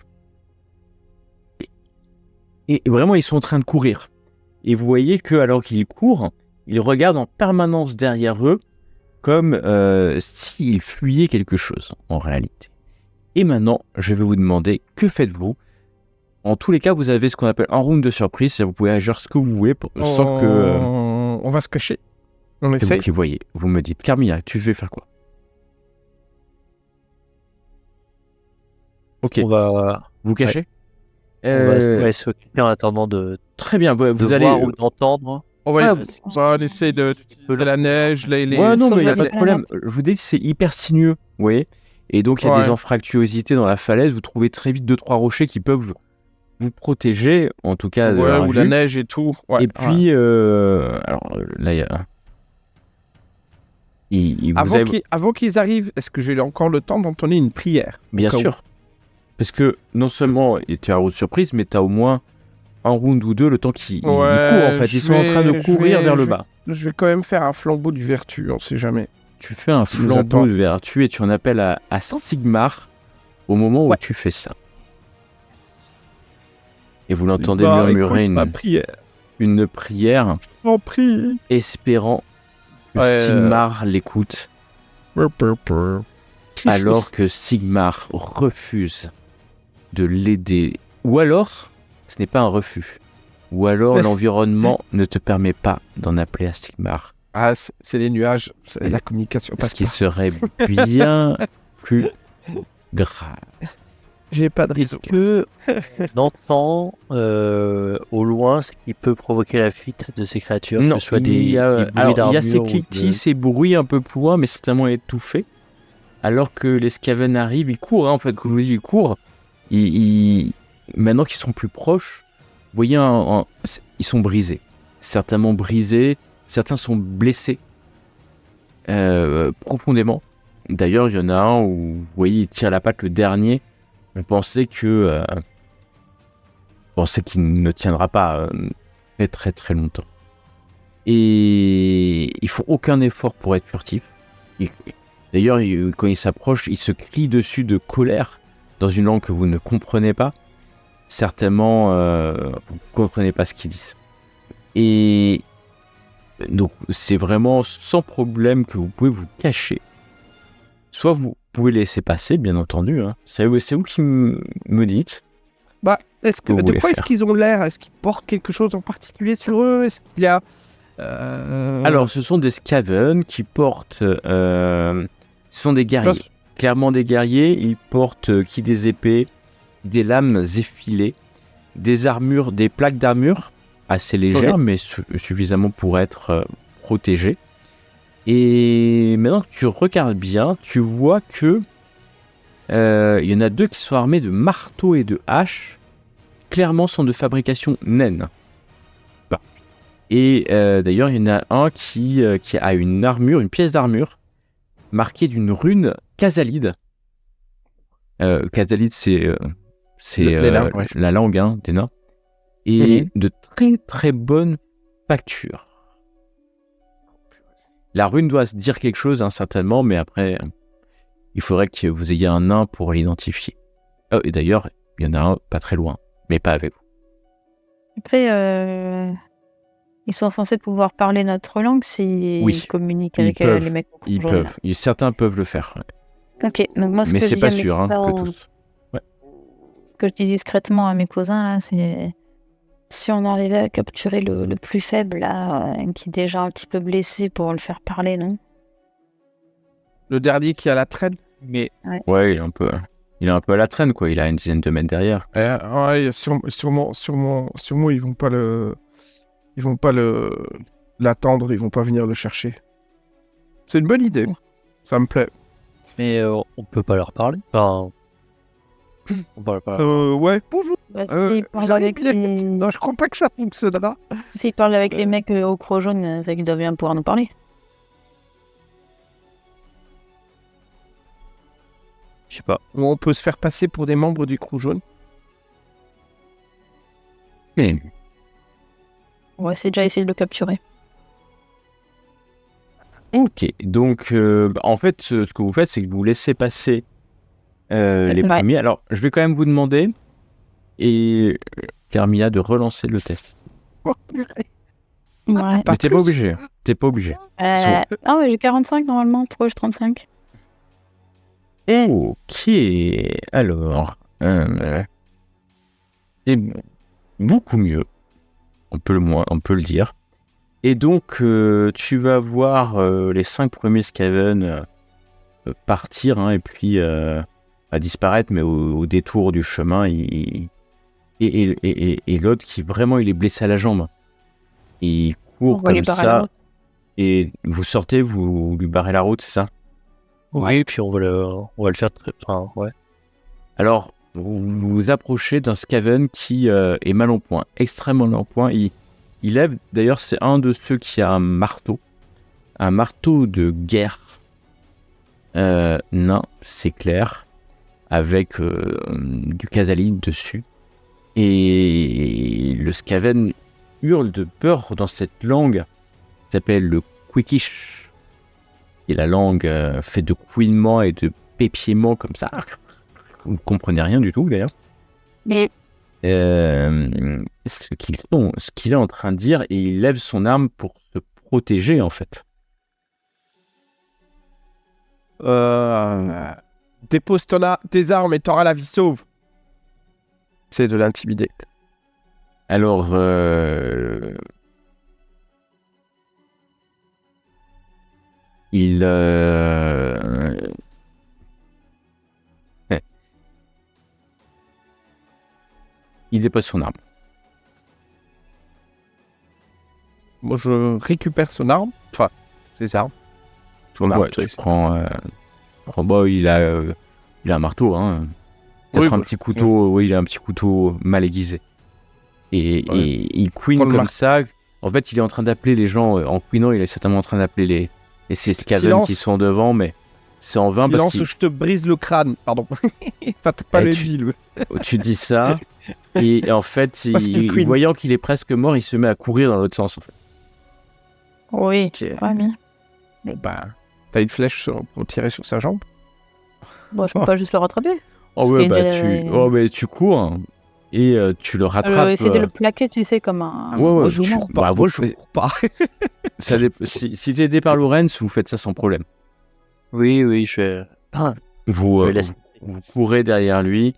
Et vraiment, ils sont en train de courir. Et vous voyez que alors qu'ils courent, ils regardent en permanence derrière eux comme s'ils fuyaient quelque chose en réalité. Et maintenant, je vais vous demander, que faites-vous ? En tous les cas, vous avez ce qu'on appelle un round de surprise, c'est-à-dire vous pouvez agir ce que vous voulez sans que... On va se cacher. On c'est essaye. vous qui voyez. Vous me dites, Carmilla, tu veux faire quoi ? Ok, On va vous cachez ? s'occuper en attendant de Très bien, vous allez... voir ou d'entendre. On va, Ouais, on va essayer de la neige, les... Ouais, non, mais il n'y a les- pas de problème. Je vous dis, c'est hyper sinueux, vous voyez. Et donc, il y a des Ouais. anfractuosités dans la falaise. Vous trouvez très vite 2-3 rochers qui peuvent vous protéger, en tout cas de Ouais, la ou la vue. neige et tout. Ouais, Et puis, alors là, il y a... Avant qu'ils arrivent, est-ce que j'ai encore le temps d'entonner une prière ? Bien Au cas où. sûr. Parce que non seulement tu as une route surprise, mais tu as au moins un round ou deux le temps qu'ils courent, en fait. Ils sont en train de courir vers le bas. Je vais quand même faire un flambeau du vertu, on sait jamais. Tu fais un nous flambeau attend. de vertu et tu en appelles à Saint-Sigmar au moment où Ouais. tu fais ça. Et vous l'entendez Bah, murmurer écoute ma prière. une prière, En prie. espérant que Ouais. Sigmar l'écoute, alors que Sigmar refuse de l'aider. Ou alors, ce n'est pas un refus. Ou alors l'environnement ne te permet pas d'en appeler à Sigmar. Ah, c'est les nuages, c'est la communication. Ce Passe qui pas. serait bien plus grave. J'ai pas de Est-ce réseau. que on entend au loin ce qui peut provoquer la fuite de ces créatures, Non, que ce soit il y a, des bruits alors, il y a d'armure ces ou de- cliquetis, ces bruits un peu plus loin, mais certainement étouffés. Alors que les Skaven arrivent, ils courent, hein, en fait, comme je vous dis, ils courent. Maintenant qu'ils sont plus proches, vous voyez, ils sont brisés. Certainement brisés, certains sont blessés profondément. D'ailleurs, il y en a un où, vous voyez, il tire la patte le dernier. On pensait qu'il ne tiendra pas très très très longtemps. Et ils font aucun effort pour être furtifs. D'ailleurs, quand ils s'approchent, ils se crient dessus de colère dans une langue que vous ne comprenez pas. Certainement, vous ne comprenez pas ce qu'ils disent. Et donc, c'est vraiment sans problème que vous pouvez vous cacher. Soit vous pouvez laisser passer, bien entendu. Hein. C'est vous qui me dites. Bah, Vous de voulez quoi est-ce faire. qu'ils ont l'air ? Est-ce qu'ils portent quelque chose en particulier sur eux ? Est-ce qu'il y a... Alors, ce sont des Skaven qui portent... ce sont des guerriers. Clairement des guerriers. Ils portent qui des épées, des lames effilées, des armures, des plaques d'armure assez légères, mais suffisamment pour être protégées. Et maintenant que tu regardes bien, tu vois que il y en a deux qui sont armés de marteaux et de haches. Clairement, sont de fabrication naine. Et d'ailleurs, il y en a un qui a une armure, une pièce d'armure, marquée d'une rune Kazalid. Kazalid, c'est Les langues, ouais. la langue des nains. Et de très très bonne facture. La rune doit se dire quelque chose, hein, certainement, mais après, il faudrait que vous ayez un nain pour l'identifier. Et d'ailleurs, il y en a un pas très loin, mais pas avec vous. Après, ils sont censés pouvoir parler notre langue s'ils Oui, communiquent ils avec peuvent, les mecs. Ils rejoindre. peuvent. Certains peuvent le faire. Ok, donc moi, ce Mais que c'est je pas dis à mes sûr hein, cousins, que tous. ce que je dis discrètement à mes cousins, là, Si on arrivait à capturer le plus faible, là, qui est déjà un petit peu blessé pour le faire parler, non? Le dernier qui a la traîne. Mais Ouais, il est un peu à la traîne, quoi. Il a une dizaine de mètres derrière. Ouais, sûrement, ils vont pas l'attendre, ils vont pas venir le chercher. C'est une bonne idée. Ça me plaît. mais on peut pas leur parler. Enfin, on peut pas. Ouais, bonjour. Bah, s'il parle avec les... Non, je crois pas que ça fonctionnera. s'il parle avec les mecs au croc jaune, c'est qu'ils doivent bien pouvoir nous parler. Je sais pas. On peut se faire passer pour des membres du Crew jaune. Mais On va essayer déjà essayer de le capturer. ok, donc en fait, ce que vous faites, c'est que vous laissez passer les Ouais. premiers. Alors, je vais quand même vous demander, et Carmilla, de relancer le test. Oh, purée. Ouais. Mais t'es pas obligé. Hein. T'es pas obligé. Ah ouais, j'ai 45 normalement, pourquoi j'ai 35? Ok, alors, c'est beaucoup mieux. On peut le dire. Et donc, tu vas voir les 5 premiers Skaven partir, hein, et puis à disparaître, mais au détour du chemin, et l'autre qui vraiment il est blessé à la jambe. Il court On va lui comme barrer la ça, route. et vous sortez, vous lui barrez la route, c'est ça? Oui, puis on va le faire très. Enfin, ouais. Alors, vous vous approchez d'un Skaven qui est mal en point, extrêmement mal en point. Il lève, d'ailleurs, c'est un de ceux qui a un marteau de guerre, nain, c'est clair, avec du casaline dessus. Et le Skaven hurle de peur dans cette langue qui s'appelle le Quikish. Et la langue fait de couinements et de pépiements comme ça. Vous ne comprenez rien du tout, d'ailleurs. Mais Ce qu'il est en train de dire, et il lève son arme pour se protéger, en fait. Dépose tes armes et t'auras la vie sauve. C'est de l'intimider. Alors, il dépose son arme. Moi, je récupère son arme. Enfin, ses armes. Son arme, Ouais, tu prends. Bah, il a un marteau, hein. Peut-être un petit couteau. Oui, il a un petit couteau mal aiguisé. Et il couine Prends le comme marteau. ça. En fait, il est en train d'appeler les gens. En couinant, il est certainement en train d'appeler ces Skaven Silence. qui sont devant, mais c'est en vain parce Silence, que je te brise le crâne. Pardon. Faites pas Eh, le tu- deal. tu dis ça. Et en fait, Parce qu'il couine. voyant qu'il est presque mort, il se met à courir dans l'autre sens. En fait. oui, Ok. ouais, mais Bon, bah, t'as une flèche pour tirer sur sa jambe. bon, je peux pas juste le rattraper. Oh Parce ouais, qu'il bah est- mais tu cours, hein, et tu le rattrapes. Essayer de le plaquer, tu sais, comme un Ouais, joueur. tu- bah, Moi, vous- je cours pas. si t'es aidé par Lorenz, vous faites ça sans problème. Oui, je vais. Vous, Je le laisse. vous courez derrière lui,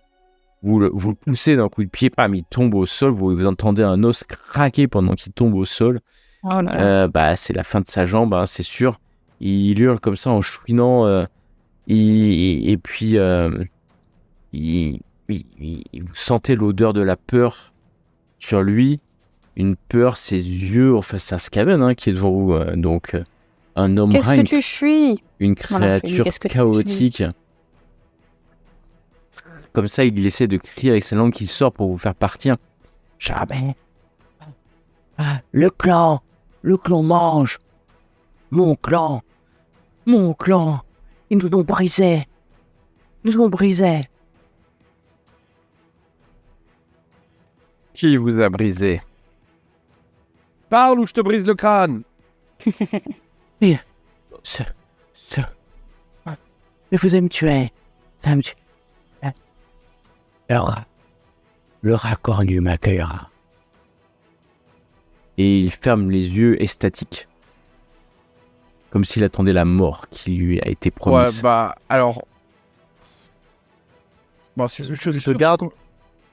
vous le poussez d'un coup de pied, pam, il tombe au sol, vous entendez un os craquer pendant qu'il tombe au sol. Oh là là. Bah, c'est la fin de sa jambe, hein, c'est sûr. Il hurle comme ça en chouinant, et puis vous sentez l'odeur de la peur sur lui. Une peur, ses yeux, enfin c'est un Skaven, hein, qui est devant vous, donc un homme Qu'est-ce reine, que tu suis? une Voilà, créature qu'est-ce que tu chaotique. Comme ça, il essaie de crier avec sa langue qui sort pour vous faire partir. Jamais. Le clan mange. Mon clan. Ils nous ont brisé. Qui vous a brisé? Parle ou je te brise le crâne. Mais vous allez me tuer. Le racornu m'accueillera. Et il ferme les yeux extatiques. Comme s'il attendait la mort qui lui a été Ouais, promise. bah, alors. Bon, c'est une chose. Je garde.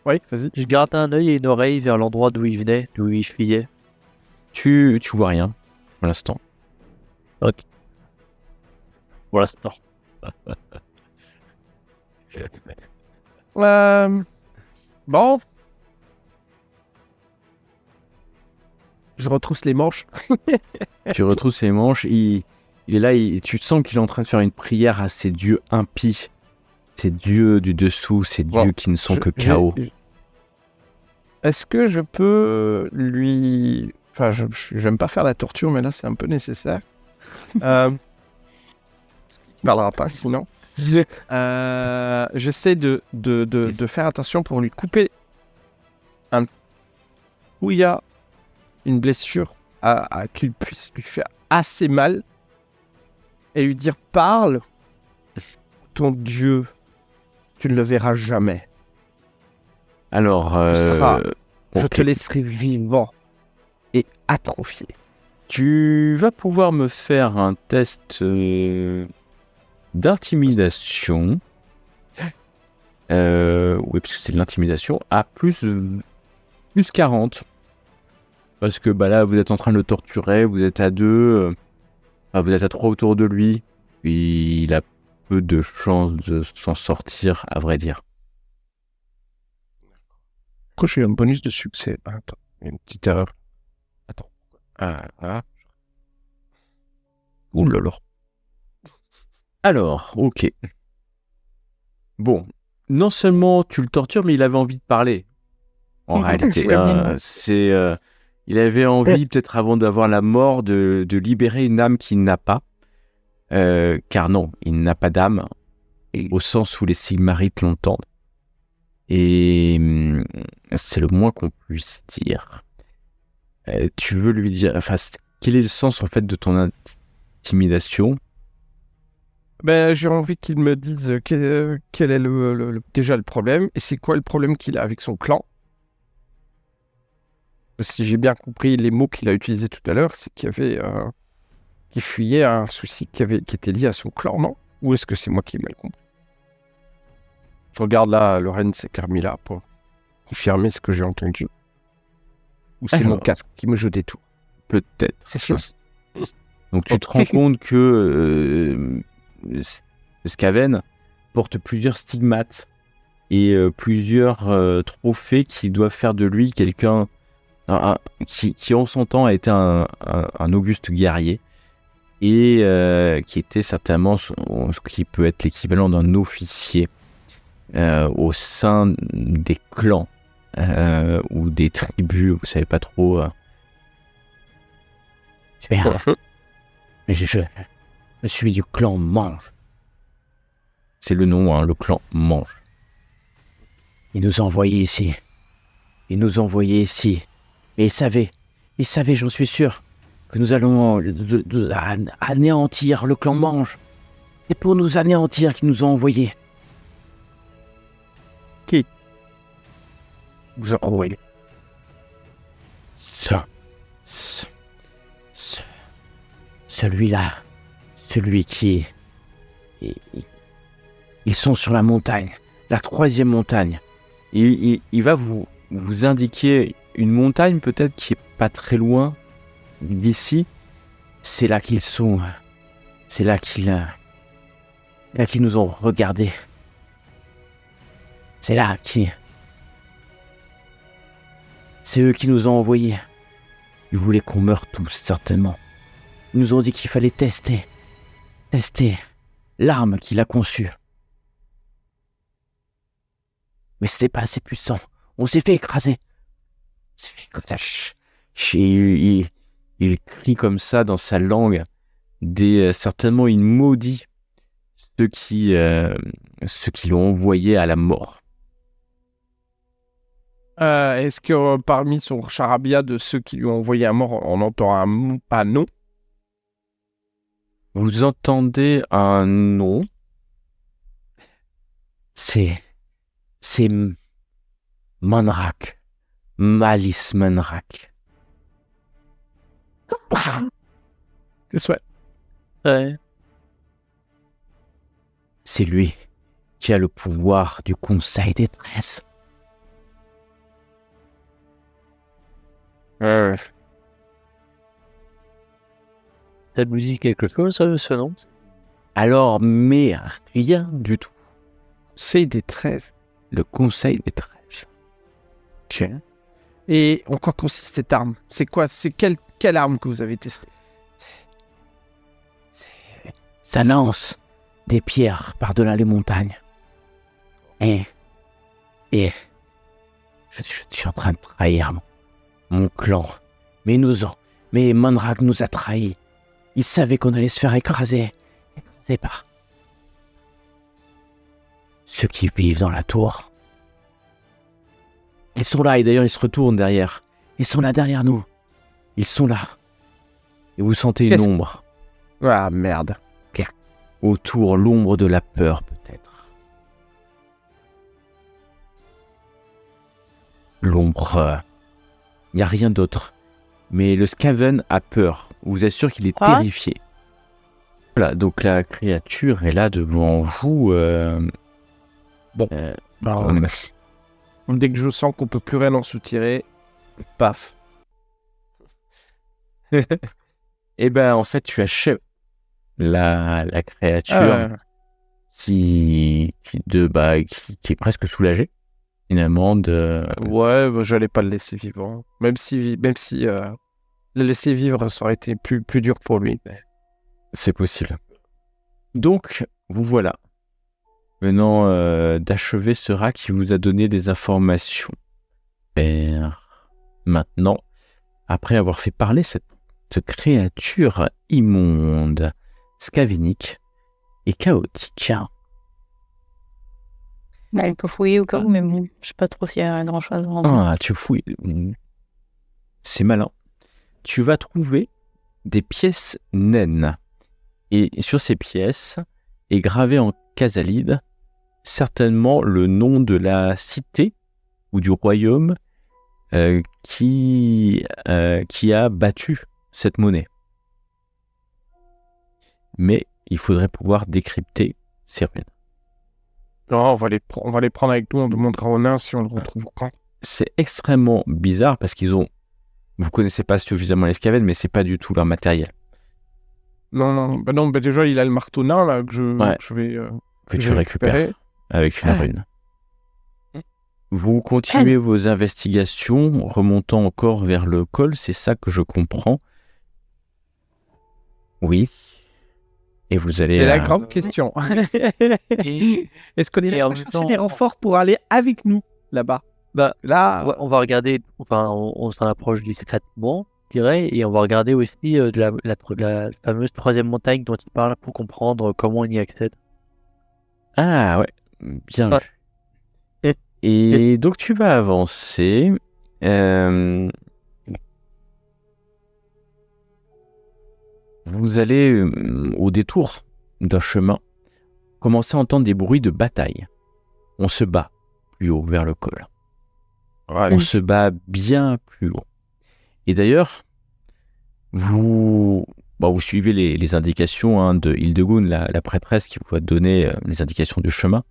Oui, vas-y. Je garde un œil et une oreille vers l'endroit d'où il venait, d'où il fuyait. Tu vois rien pour l'instant. Pour l'instant. Bon. Je retrousse les manches. Tu retrousses ses manches, il est là, tu sens qu'il est en train de faire une prière à ces dieux impies, ces dieux du dessous, ces dieux qui ne sont que chaos. Est-ce que je peux lui... Enfin, j'aime pas faire la torture, mais là, c'est un peu nécessaire. Il parlera pas, sinon. J'essaie de faire attention pour lui couper où il y a une blessure qu'il puisse lui faire assez mal et lui dire parle, ton Dieu, tu ne le verras jamais. Alors, Je te laisserai vivant et atrophié. tu vas pouvoir me faire un test d'intimidation. Oui, parce que c'est de l'intimidation à plus 40. Parce que bah là, vous êtes en train de le torturer, vous êtes à 2, vous êtes à 3 autour de lui. Puis il a peu de chances de s'en sortir, à vrai dire. Pourquoi j'ai un bonus de succès? Attends, une petite erreur. Attends. Ouh là là. Alors, ok. Bon, non seulement tu le tortures, mais il avait envie de parler. En réalité, il avait envie, peut-être avant d'avoir la mort, de libérer une âme qu'il n'a pas. Car non, il n'a pas d'âme, au sens où les Sigmarites l'entendent. Et c'est le moins qu'on puisse dire. Tu veux lui dire... Enfin, quel est le sens, en fait, de ton intimidation? Ben, j'ai envie qu'il me dise quel est déjà le problème et c'est quoi le problème qu'il a avec son clan. Si j'ai bien compris les mots qu'il a utilisés tout à l'heure, c'est qu'il y avait... qu'il fuyait un souci qui était lié à son clan, non? Ou est-ce que c'est moi qui ai mal compris? Je regarde là, Lorenz et Carmilla pour confirmer ce que j'ai entendu. Ou c'est mon casque qui me joue des tours? Peut-être. Donc tu te rends compte que Skaven porte plusieurs stigmates et plusieurs trophées qui doivent faire de lui quelqu'un qui en son temps a été un auguste guerrier et qui était certainement ce qui peut être l'équivalent d'un officier au sein des clans ou des tribus, vous savez pas trop. Je suis du clan Mange. C'est le nom, hein, le clan Mange. Ils nous ont envoyés ici. Et ils savaient, j'en suis sûr, que nous allons anéantir le clan Mange. C'est pour nous anéantir qu'ils nous ont envoyés. Qui vous a envoyé? Celui-là. Celui qui... Ils sont sur la montagne. La 3e montagne. Il va vous indiquer une montagne peut-être qui est pas très loin d'ici. C'est là qu'ils sont. C'est là qu'ils nous ont regardés. C'est eux qui nous ont envoyés. Ils voulaient qu'on meure tous, certainement. Ils nous ont dit qu'il fallait tester l'arme qu'il a conçue. Mais c'était pas assez puissant. On s'est fait écraser. Il crie comme ça dans sa langue. Certainement, il maudit ceux qui l'ont envoyé à la mort. Est-ce que parmi son charabia de ceux qui lui ont envoyé à mort, on entend un nom? Vous entendez un nom? C'est Manrak. Malice Manrak. C'est souhait. Ouais. C'est lui qui a le pouvoir du Conseil Détresse. Ouais. Ça nous dit quelque chose, ce nom? Alors, mais rien du tout. C'est des 13. Le Conseil des 13. Ok. Et en quoi consiste cette arme? C'est quoi? C'est quelle arme que vous avez testée? Ça lance des pierres par-delà les montagnes. Et je suis en train de trahir mon clan. Mais Monrag nous a trahis. Il savait qu'on allait se faire écraser par ceux qui vivent dans la tour. Ils sont là, et d'ailleurs ils se retournent derrière. Ils sont là derrière nous. Ils sont là. Et vous sentez une ombre. Ah, merde. Autour, l'ombre de la peur, peut-être. L'ombre. Il n'y a rien d'autre. Mais le Skaven a peur. Vous êtes sûr qu'il est terrifié. Voilà, donc la créature est là devant vous. Dès que je sens qu'on peut plus rien en soutirer, paf. Eh ben, en fait, tu achèves la créature qui est presque soulagée, finalement. Ouais, j'allais pas le laisser vivre. Même si le laisser vivre, ça aurait été plus dur pour lui. Mais... C'est possible. Donc, vous voilà. Venant d'achever ce rat qui vous a donné des informations. Maintenant, après avoir fait parler cette créature immonde, scavenique et chaotique. Il peut fouiller au cas où, mais bon, je sais pas trop s'il y a grand-chose. Tu fouilles. C'est malin. Tu vas trouver des pièces naines. Et sur ces pièces est gravé en casalide certainement le nom de la cité ou du royaume qui a battu cette monnaie. Mais il faudrait pouvoir décrypter ces ruines. Non, on va les prendre avec nous, on demandera aux nains si on le retrouve quand. C'est extrêmement bizarre parce vous connaissez pas suffisamment les Skaven, mais c'est pas du tout leur matériel. Non, déjà il a le marteau nain là que je vais que tu récupères avec une rune. Vous continuez vos investigations, remontant encore vers le col, c'est ça que je comprends. Oui. Et vous allez... C'est la grande question. Est-ce qu'on est des renforts pour aller avec nous là-bas? Là, on va regarder, on s'en approche discrètement, je dirais, et on va regarder aussi de la fameuse troisième montagne dont il parle pour comprendre comment on y accède. Ah ouais, bien vu. Et donc tu vas avancer. Vous allez au détour d'un chemin, commencer à entendre des bruits de bataille. On se bat plus haut vers le col. On se bat bien plus haut. Et d'ailleurs, vous suivez les indications de Hildegunn, la prêtresse qui vous va donner les indications du chemin.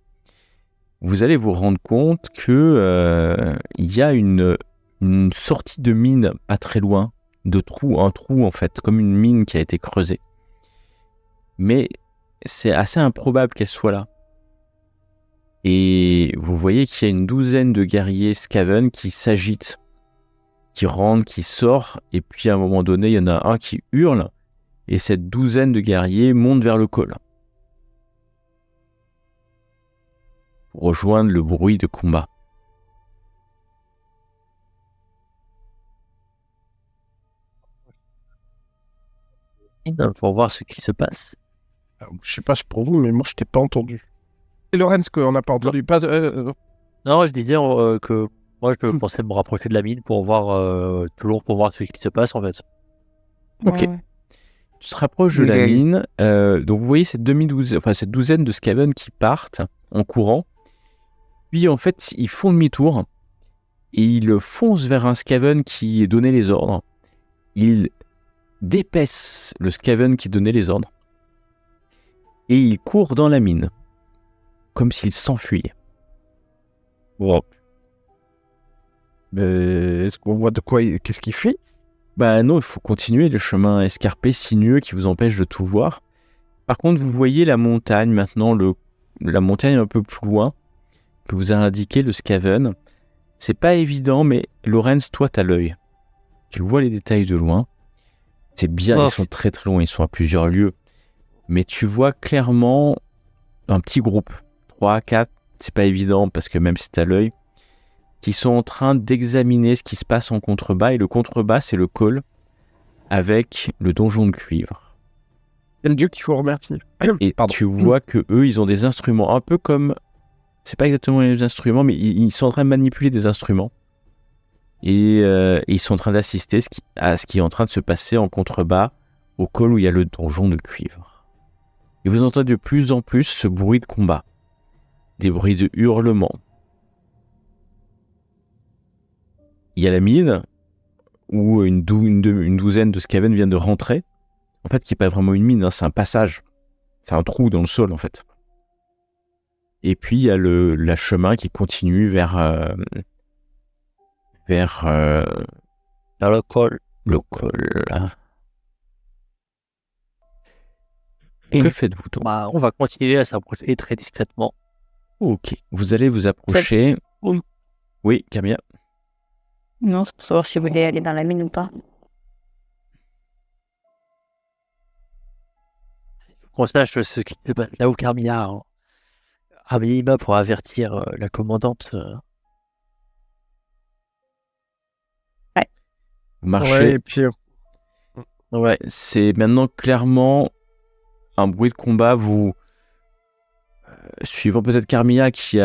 Vous allez vous rendre compte que y a une sortie de mine pas très loin, un trou en fait, comme une mine qui a été creusée. Mais c'est assez improbable qu'elle soit là. Et vous voyez qu'il y a une douzaine de guerriers Skaven qui s'agitent, qui rentrent, qui sortent, et puis à un moment donné, il y en a un qui hurle, et cette douzaine de guerriers monte vers le col. Pour rejoindre le bruit de combat. Pour voir ce qui se passe. Je sais pas, c'est pour vous, mais moi je t'ai pas entendu. C'est Lorenz qu'on n'a pas entendu. Non, je disais que moi je pensais me rapprocher de la mine pour voir toujours pour voir ce qui se passe en fait. Ok. Ouais. Tu te rapproches de la mine. Donc vous voyez cette douzaine de Skaven qui partent en courant. Puis en fait ils font demi-tour et ils foncent vers un Skaven qui donnait les ordres. Ils d'épaisse le Skaven qui donnait les ordres et il court dans la mine comme s'il s'enfuyait. Wow. Mais est-ce qu'on voit de quoi qu'est-ce qu'il fait? Bah non, il faut continuer le chemin escarpé, sinueux qui vous empêche de tout voir. Par contre, vous voyez la montagne maintenant, la montagne un peu plus loin, que vous a indiqué le Skaven. C'est pas évident, mais Lorenz, toi, t'as l'œil. Tu vois les détails de loin. C'est bien, ils sont très très loin, ils sont à plusieurs lieues. Mais tu vois clairement un petit groupe, 3, 4, c'est pas évident parce que même si t'as l'œil, qui sont en train d'examiner ce qui se passe en contrebas. Et le contrebas, c'est le col avec le donjon de cuivre. Quel dieu qu'il faut remercier. Et tu vois que eux, ils ont des instruments un peu comme... C'est pas exactement les instruments, mais ils sont en train de manipuler des instruments. Et ils sont en train d'assister à ce qui est en train de se passer en contrebas au col où il y a le donjon de cuivre. Et vous entendez de plus en plus ce bruit de combat. Des bruits de hurlements. Il y a la mine où une douzaine de Skaven viennent de rentrer. En fait, qui n'est pas vraiment une mine, hein, c'est un passage. C'est un trou dans le sol, en fait. Et puis, il y a le chemin qui continue vers Dans le col. le col. Que faites-vous donc? Bah, on va continuer à s'approcher très discrètement. Ok, vous allez vous approcher. Oui, Camilla. Non, c'est pour savoir si vous voulez aller dans la mine ou pas. Qu'on sache ce qui se passe là où Carmilla, hein. À minima pour avertir la commandante. Vous marchez. Ouais, et puis Ouais. C'est maintenant clairement un bruit de combat. Vous, suivant peut-être Carmilla qui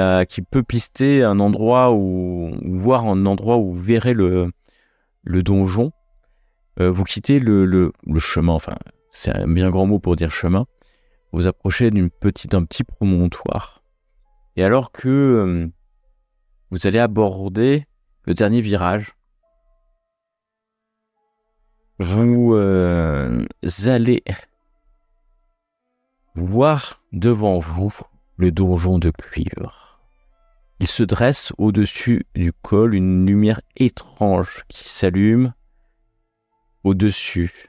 peut pister un endroit ou voir un endroit où vous verrez le donjon, vous quittez le chemin. Enfin, c'est un bien grand mot pour dire chemin. Vous approchez d'un petit promontoire. Et alors que vous allez aborder le dernier virage, vous allez voir devant vous le donjon de cuivre. Il se dresse au-dessus du col, une lumière étrange qui s'allume au-dessus,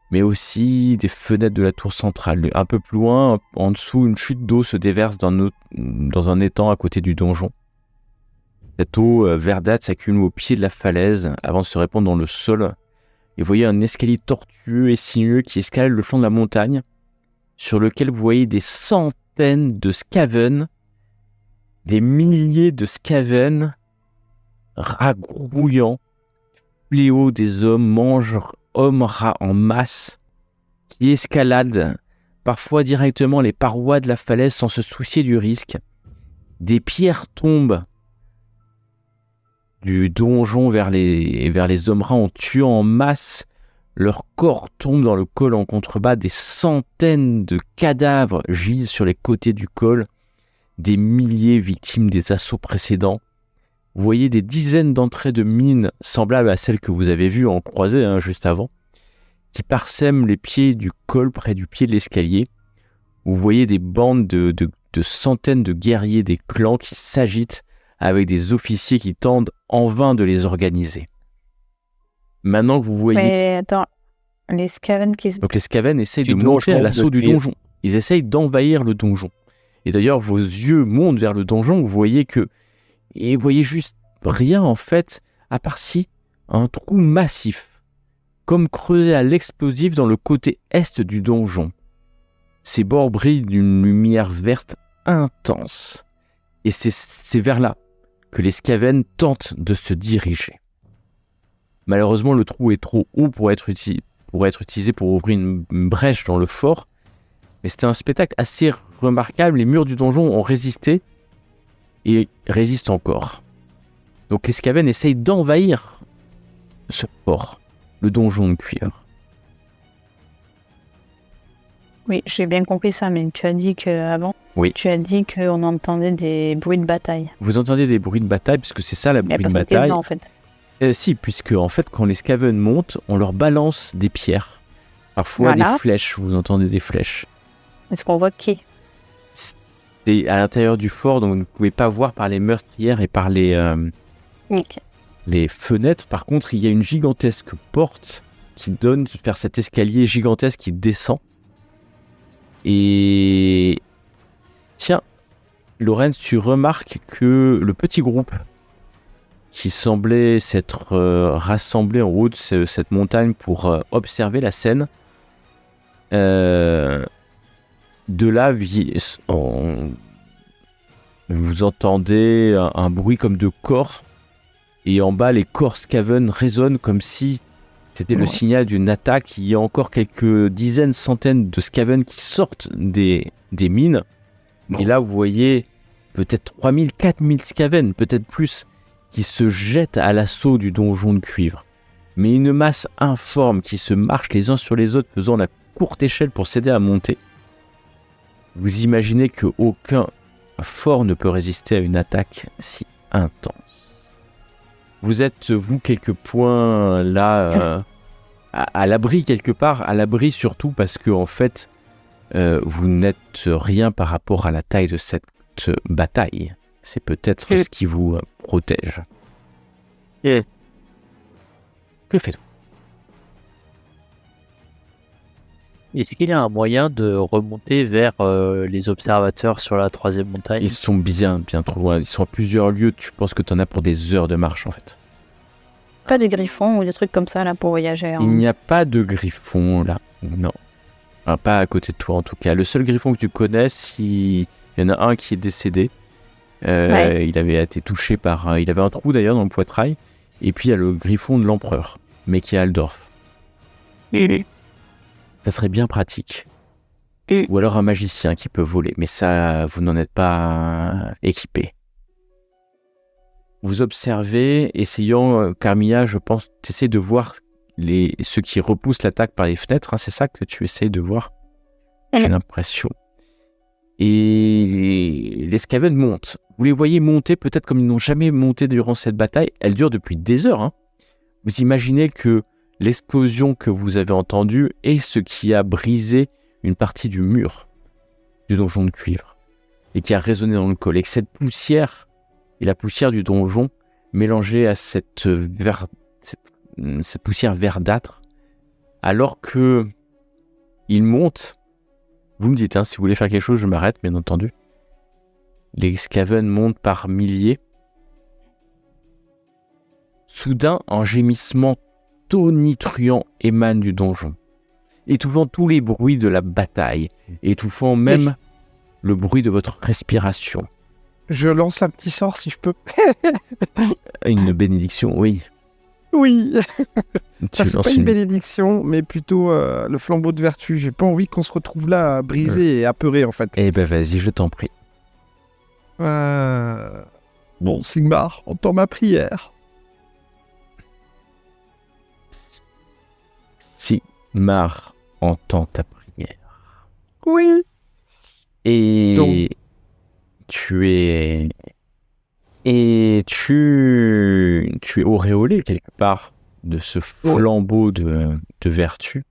mais aussi des fenêtres de la tour centrale. Un peu plus loin, en dessous, une chute d'eau se déverse dans un étang à côté du donjon. Cette eau verdâtre s'accumule au pied de la falaise avant de se répandre dans le sol. Et vous voyez un escalier tortueux et sinueux qui escalade le flanc de la montagne, sur lequel vous voyez des centaines de Skaven, des milliers de Skaven, ragrouillant, fléaux des hommes, mangent hommes-rats en masse, qui escaladent parfois directement les parois de la falaise sans se soucier du risque. Des pierres tombent du donjon vers les hommes-rats en tuant en masse. Leurs corps tombent dans le col en contrebas. Des centaines de cadavres gisent sur les côtés du col. Des milliers victimes des assauts précédents. Vous voyez des dizaines d'entrées de mines semblables à celles que vous avez vues en croisée juste avant, qui parsèment les pieds du col près du pied de l'escalier. Vous voyez des bandes de centaines de guerriers des clans qui s'agitent avec des officiers qui tentent en vain de les organiser. Maintenant que vous voyez... Mais attends, les Skaven qui se... Donc les Skaven essayent de Du monter à donjon l'assaut de du donjon. Ils essayent d'envahir le donjon. Et d'ailleurs, vos yeux montent vers le donjon, vous voyez que... Et vous voyez juste rien en fait, à part si un trou massif, comme creusé à l'explosif dans le côté est du donjon. Ses bords brillent d'une lumière verte intense. Et c'est vers là que les Skaven tentent de se diriger. Malheureusement, le trou est trop haut pour être utilisé pour ouvrir une brèche dans le fort. Mais c'était un spectacle assez remarquable. Les murs du donjon ont résisté et résistent encore. Donc les Skaven essayent d'envahir ce fort, le donjon de cuivre. Oui, j'ai bien compris ça, mais tu as dit qu'avant, Oui. tu as dit qu'on entendait des bruits de bataille. Vous entendez des bruits de bataille, puisque c'est ça la Il n'y a bruit de personne qui est bataille. dedans, en fait. Si, puisque en fait, quand les Skaven montent, on leur balance des pierres. Parfois Voilà. des flèches, vous entendez des flèches. Est-ce qu'on voit qui? C'est à l'intérieur du fort, donc vous ne pouvez pas voir par les meurtrières et par les... Ok. les fenêtres. Par contre, il y a une gigantesque porte qui donne vers cet escalier gigantesque qui descend. Et tiens, Lorenz, tu remarques que le petit groupe qui semblait s'être rassemblé en haut de cette montagne pour observer la scène, de là, vous entendez un bruit comme de corps, et en bas, les corps Skaven résonnent comme si c'était le signal d'une attaque. Il y a encore quelques dizaines, centaines de Skaven qui sortent des mines. Et là, vous voyez peut-être 3000, 4000 Skaven, peut-être plus, qui se jettent à l'assaut du donjon de cuivre. Mais une masse informe qui se marche les uns sur les autres, faisant la courte échelle pour s'aider à monter. Vous imaginez qu'aucun fort ne peut résister à une attaque si intense. Vous êtes, vous, quelques points là, à l'abri quelque part, à l'abri surtout parce que en fait, vous n'êtes rien par rapport à la taille de cette bataille. C'est peut-être ce qui vous protège. Que faites-vous? Est-ce qu'il y a un moyen de remonter vers les observateurs sur la 3e montagne? Ils sont bien trop loin. Ils sont à plusieurs lieux. Tu penses que tu en as pour des heures de marche en fait. Pas des griffons ou des trucs comme ça là pour voyager. Hein. Il n'y a pas de griffon là. Non. Enfin, pas à côté de toi en tout cas. Le seul griffon que tu connais, il y en a un qui est décédé. Il avait été touché par... il avait un trou d'ailleurs dans le poitrail. Et puis il y a le griffon de l'empereur, mais qui est à Aldorf. Ça serait bien pratique. Ou alors un magicien qui peut voler. Mais ça, vous n'en êtes pas équipé. Vous observez, essayant, Carmilla, je pense, tu essaies de voir ceux qui repoussent l'attaque par les fenêtres. Hein, c'est ça que tu essaies de voir? J'ai l'impression. Et les Skaven montent. Vous les voyez monter, peut-être comme ils n'ont jamais monté durant cette bataille. Elle dure depuis des heures. Hein. Vous imaginez que l'explosion que vous avez entendue est ce qui a brisé une partie du mur du donjon de cuivre et qui a résonné dans le col. Et que cette poussière et la poussière du donjon mélangée à cette poussière verdâtre, alors que il monte. Vous me dites, hein, si vous voulez faire quelque chose, je m'arrête, bien entendu. Les Skaven montent par milliers. Soudain, un gémissement tonitruant émane du donjon, étouffant tous les bruits de la bataille, étouffant même le bruit de votre respiration. Je lance un petit sort si je peux. Une bénédiction, oui. Oui. Tu c'est lances pas une bénédiction, mais plutôt le flambeau de vertu. J'ai pas envie qu'on se retrouve là brisé et apeuré en fait. Eh ben vas-y, je t'en prie. Bon, Sigmar, entends ma prière. Sigmar entend ta prière. Oui. Et Donc. tu es auréolé quelque part de ce flambeau de vertu,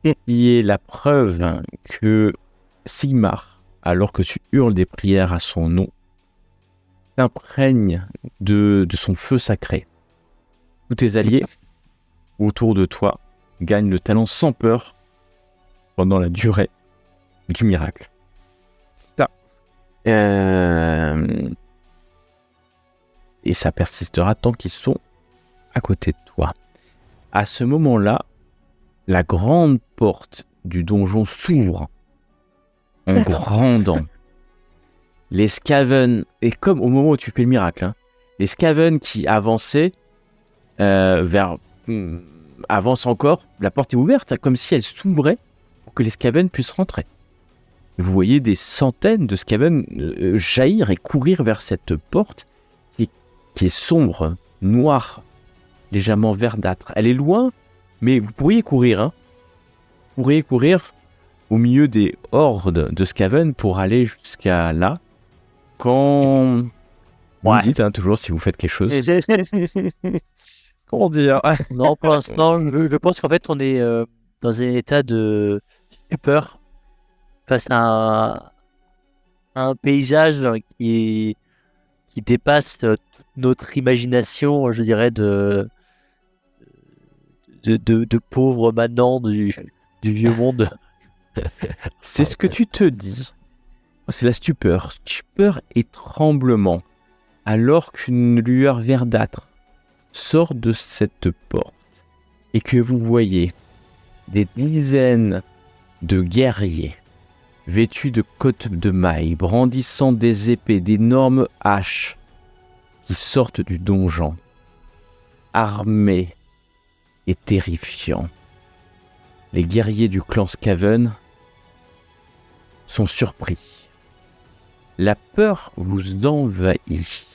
qui est la preuve que Sigmar, alors que tu hurles des prières à son nom, t'imprègne de son feu sacré. Tous tes alliés autour de toi gagnent le talent sans peur pendant la durée du miracle. Et ça persistera tant qu'ils sont à côté de toi. À ce moment-là, la grande porte du donjon s'ouvre en grandant. Les Skaven, et comme au moment où tu fais le miracle, hein, les Skaven qui avançaient avancent encore, la porte est ouverte, comme si elle s'ouvrait pour que les Skaven puissent rentrer. Vous voyez des centaines de Skaven jaillir et courir vers cette porte qui est sombre, noire, légèrement verdâtre. Elle est loin, mais vous pourriez courir. Hein. Vous pourriez courir au milieu des hordes de Skaven pour aller jusqu'à là. Quand... Vous me dites, hein, toujours, si vous faites quelque chose. Comment dire? Non, pour l'instant, je pense qu'en fait, on est dans un état de stupeur face à un paysage qui dépasse toute notre imagination, je dirais, de pauvres manants du vieux monde. C'est ce que tu te dis. C'est la stupeur. Stupeur et tremblement. Alors qu'une lueur verdâtre sort de cette porte et que vous voyez des dizaines de guerriers vêtus de cottes de mailles, brandissant des épées, d'énormes haches qui sortent du donjon, armés et terrifiants. Les guerriers du clan Skaven sont surpris. La peur vous envahit.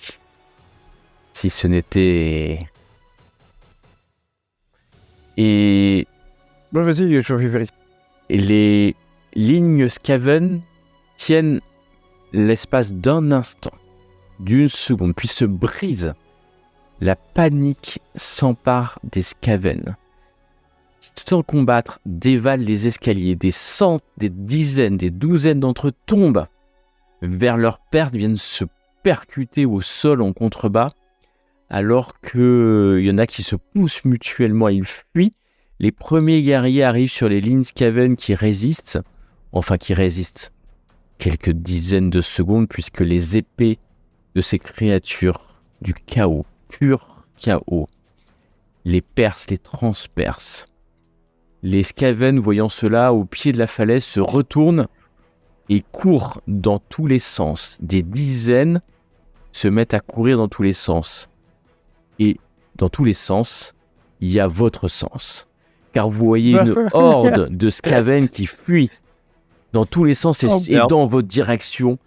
Si ce n'était... Et Vas-y, je vais vérifier. les lignes Skaven tiennent l'espace d'un instant, d'une seconde, puis se brisent. La panique s'empare des Skaven. Sans combattre, dévalent les escaliers. Des dizaines, des douzaines d'entre eux tombent vers leur perte, viennent se percuter au sol en contrebas, alors qu'il y en a qui se poussent mutuellement, ils fuient. Les premiers guerriers arrivent sur les lignes Skaven qui résistent, quelques dizaines de secondes, puisque les épées de ces créatures du chaos, pur chaos, les percent, les transpercent. Les Skaven, voyant cela au pied de la falaise, se retournent et courent dans tous les sens. Des dizaines se mettent à courir dans tous les sens. Et dans tous les sens, il y a votre sens. Car vous voyez une horde de Skaven qui fuit dans tous les sens et dans votre direction.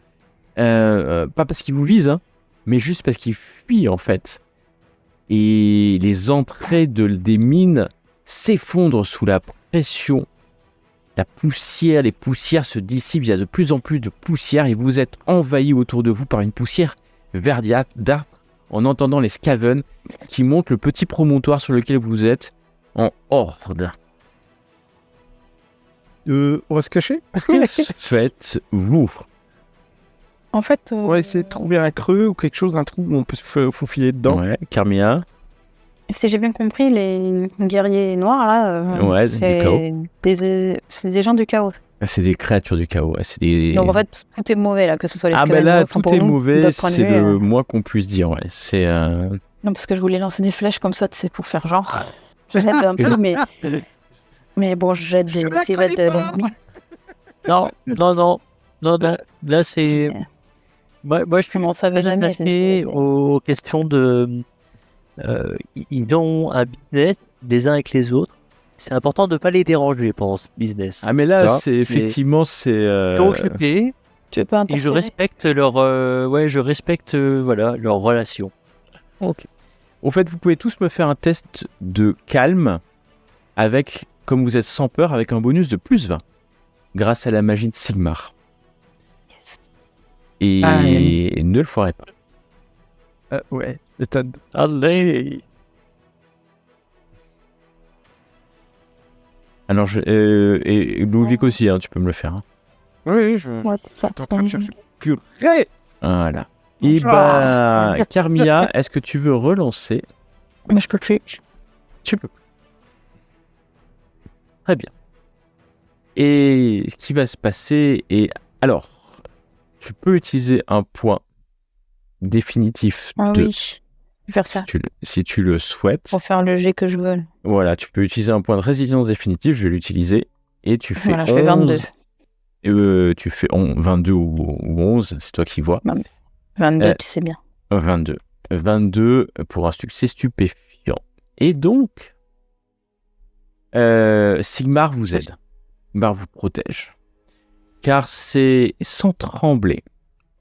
Pas parce qu'ils vous visent, mais juste parce qu'ils fuient en fait. Et les entrées des mines s'effondrent sous la pression. La poussière, les poussières se dissipent, il y a de plus en plus de poussière et vous êtes envahis autour de vous par une poussière verdâtre en entendant les Skaven qui montent le petit promontoire sur lequel vous êtes en horde. On va se cacher. Que faites-vous? En fait, On va essayer de trouver un creux ou quelque chose, un trou où on peut se faufiler dedans. Ouais, Carmilla. si j'ai bien compris, les guerriers noirs, là, Ouais, c'est des gens du chaos. C'est des créatures du chaos. C'est des... Donc en fait, tout est mauvais, là, que ce soit les ben là, enfin, tout pour est nous, mauvais, d'autre point de c'est vue, le moins qu'on puisse dire. Ouais. C'est, Non, parce que je voulais lancer des flèches comme ça, c'est pour faire genre. Je l'aide un peu, mais bon, j'aide des civets de l'ennemi. Non. Là, c'est... Moi, je suis Comment ça va jamais attaqué aux questions de... ils ont un business les uns avec les autres. C'est important de ne pas les déranger pendant ce business. Ah mais là, Ça, c'est effectivement, c'est... Ils sont occupés Tu veux pas et je interférer respecte leur... voilà, leur relation. Ok. Au fait, vous pouvez tous me faire un test de calme avec, comme vous êtes sans peur, avec un bonus de plus 20 grâce à la magie de Sigmar. Et ne le foirez pas. Ouais, l'étonne. Allez. Alors, et Ludwig aussi, tu peux me le faire. Oui, je Ouais, suis en train de chercher. Purée. Voilà. Et bah, Carmilla, est-ce que tu veux relancer? Mais je peux plus. Tu peux. Très bien. Et ce qui va se passer est... Alors, tu peux utiliser un point définitif Ah de... oui, je vais faire ça. Si tu le souhaites. Pour faire le jet que je veux. Voilà, tu peux utiliser un point de résilience définitif, je vais l'utiliser. Et tu fais Voilà, je fais 22. Tu fais 22 ou 11, c'est toi qui vois. 22, c'est bien. 22. 22 pour un succès stupéfiant. Et donc, Sigmar vous aide. Sigmar vous protège. Car c'est sans trembler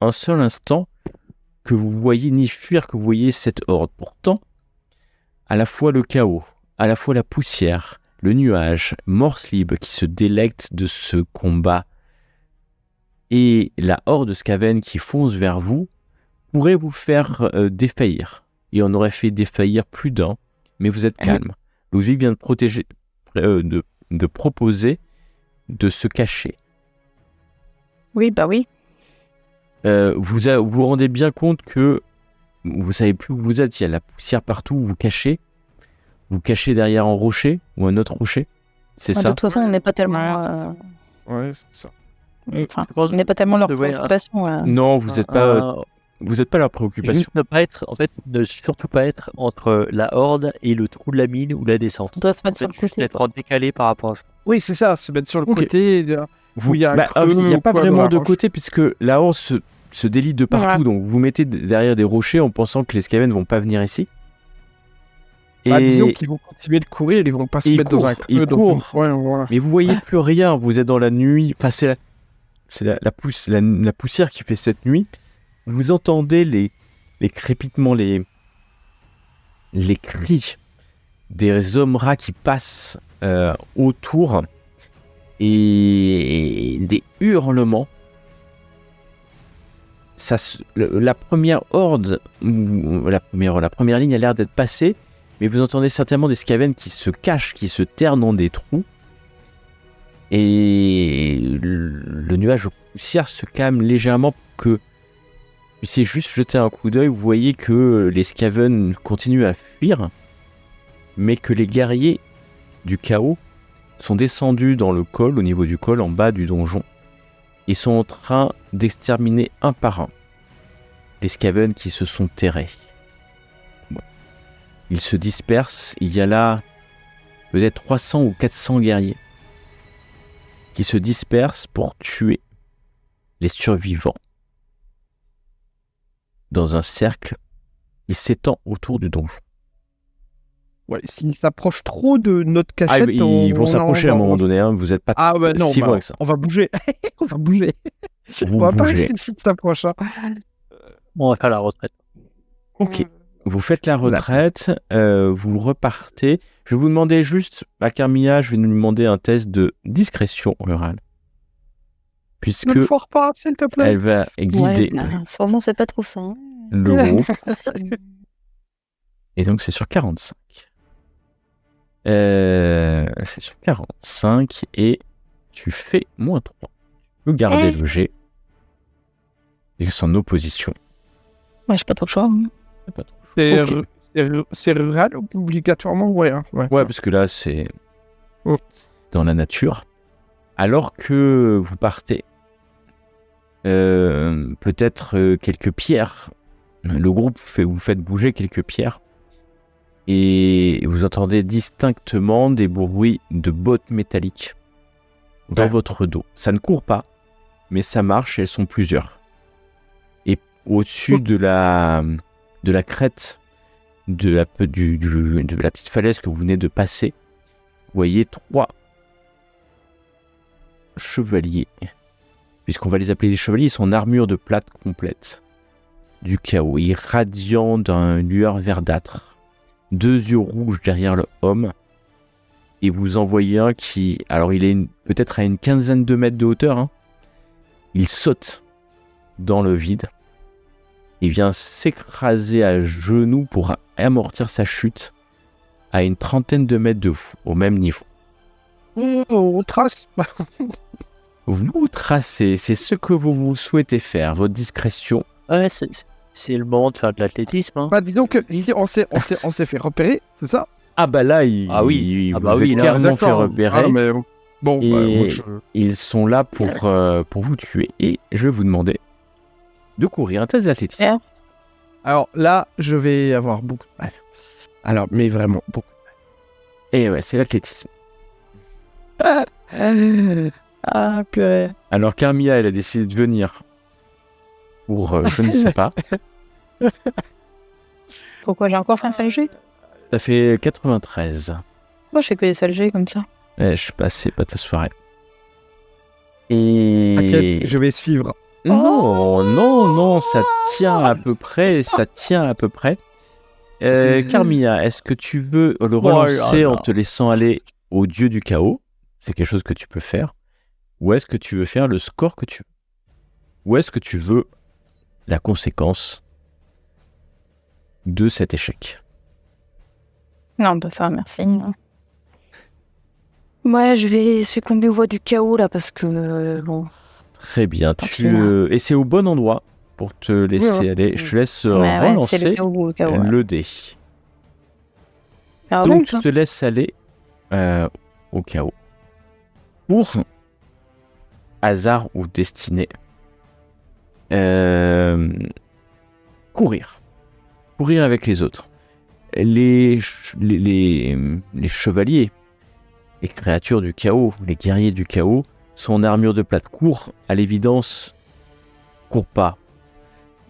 un seul instant que vous voyez ni fuir, que vous voyez cette horde. Pourtant, à la fois le chaos, à la fois la poussière, le nuage, Morse libre qui se délecte de ce combat et la horde de Skaven qui fonce vers vous pourrait vous faire défaillir. Et on aurait fait défaillir plus d'un, mais vous êtes calme. Ludwig vient de protéger, de proposer de se cacher. Oui, bah oui. Vous vous rendez bien compte que vous savez plus où vous êtes. Il y a la poussière partout. Vous vous cachez derrière un rocher ou un autre rocher. C'est De ça. toute façon, on n'est pas tellement. Ouais, c'est ça. Enfin, Je pense on n'est pas tellement leur Ouais, préoccupation. Non, vous n'êtes pas. Vous n'êtes pas leur préoccupation. Juste ne pas être, en fait, ne surtout pas être entre la horde et le trou de la mine ou la descente. On doit se En mettre sur fait, le juste côté. être en décalé par rapport à ça. Oui, c'est ça, se mettre sur le Ok. côté. Vous- il y a un bah, creux il n'y a ou pas quoi vraiment dans la de roche. côté puisque la horde se délite de partout. Ouais. Donc vous vous mettez derrière des rochers en pensant que les Skaven ne vont pas venir ici. Bah, disons qu'ils vont continuer de courir, ils vont pas se Ils mettre dans un courent, creux. ils donc- courent. Ouais, voilà. Mais vous voyez plus rien. Vous êtes dans la nuit. Enfin, c'est la poussière qui fait cette nuit. Vous entendez les crépitements, les cris des hommes rats qui passent autour et des hurlements. La première horde, ou la première ligne a l'air d'être passée, mais vous entendez certainement des Skaven qui se cachent, qui se terrent dans des trous. Et le nuage de poussière se calme légèrement pour que vous puissiez juste jeter un coup d'œil. Vous voyez que les Skaven continuent à fuir, mais que les guerriers du chaos sont descendus dans le col, au niveau du col, en bas du donjon. Ils sont en train d'exterminer un par un les Skaven qui se sont terrés. Ils se dispersent. Il y a là peut-être 300 ou 400 guerriers qui se dispersent pour tuer les survivants dans un cercle qui s'étend autour du donjon. Ouais, s'ils s'approchent trop de notre Ah, cachette, ils vont s'approcher à un moment donné. donné, hein, vous n'êtes pas Ah ouais, non, si bah, loin que ça. on va bouger. On va bouger. Vous On va pas bougez. rester ici de s'approche. Hein. On va faire la retraite. Ok, vous faites la retraite, vous repartez. Je vais vous demander juste, à Carmilla, je vais nous demander un test de discrétion orale. Puisque Ne le foire pas, s'il te plaît. elle va guider Sûrement, c'est pas trop ça. Hein. le groupe. Et donc c'est sur 45. C'est sur 45 et tu fais -3. Tu peux garder le G. Et c'est en opposition. Ouais, j'ai pas trop de choix. Hein. C'est pas trop. C'est Ok. c'est rural obligatoirement, ouais. Hein, ouais. Ouais, parce que là, c'est Oh. dans la nature. Alors que vous partez, peut-être quelques pierres. Le groupe vous faites bouger quelques pierres. Et vous entendez distinctement des bruits de bottes métalliques dans Ouais. votre dos. Ça ne court pas, mais ça marche et elles sont plusieurs. Et au-dessus de la crête de la petite falaise que vous venez de passer, vous voyez 3 chevaliers. Puisqu'on va les appeler les chevaliers, ils sont en armure de plate complète. Du chaos, irradiant d'une lueur verdâtre. 2 yeux rouges derrière le homme. Et vous en voyez un qui... Alors il est peut-être à une quinzaine de mètres de hauteur. Hein. Il saute dans le vide. Il vient s'écraser à genoux pour amortir sa chute à une trentaine de mètres de vous, au même niveau. On trace. Vous tracez, c'est ce que vous souhaitez faire, votre discrétion. Ouais, c'est le moment de faire de l'athlétisme. Hein. Bah, disons que on s'est fait repérer, c'est ça? Ah bah là, Ah oui. ils Ah vous bah oui, êtes là, clairement fait D'accord. repérer. Ah, mais bon, Et- bah, moi, je- Ils sont là pour vous tuer. Et je vais vous demander de courir un test d'athlétisme. Ouais. Alors là, je vais avoir beaucoup de mal. Alors, mais vraiment beaucoup. Et ouais, c'est l'athlétisme. Ah, purée. Alors Carmilla, elle a décidé de venir pour, je ne sais pas, Pourquoi j'ai encore fait un sale jet? ça fait 93. Moi, je fais que des sales jets comme ça. Ouais, je sais pas, c'est pas ta soirée. T'inquiète, Et... je vais suivre. Non, non, ça tient à peu près, Carmilla, est-ce que tu veux le relancer en te laissant aller au dieu du chaos? C'est quelque chose que tu peux faire. Ou est-ce que tu veux faire le score que tu veux? Ou est-ce que tu veux la conséquence de cet échec? Non, bah ça, merci. Ouais, je vais succomber aux voies du chaos là parce que bon. Très bien, Tant pis, moi. et c'est au bon endroit. pour te laisser aller. Je te laisse Ouais, c'est le relancer chaos, ouais. le dé. Alors, Donc, donc, tu te laisses aller au chaos. Pour hasard ou destinée, courir. Courir avec les autres. Les chevaliers, les créatures du chaos, les guerriers du chaos, sont en armure de plate. Courent, à l'évidence, courent pas.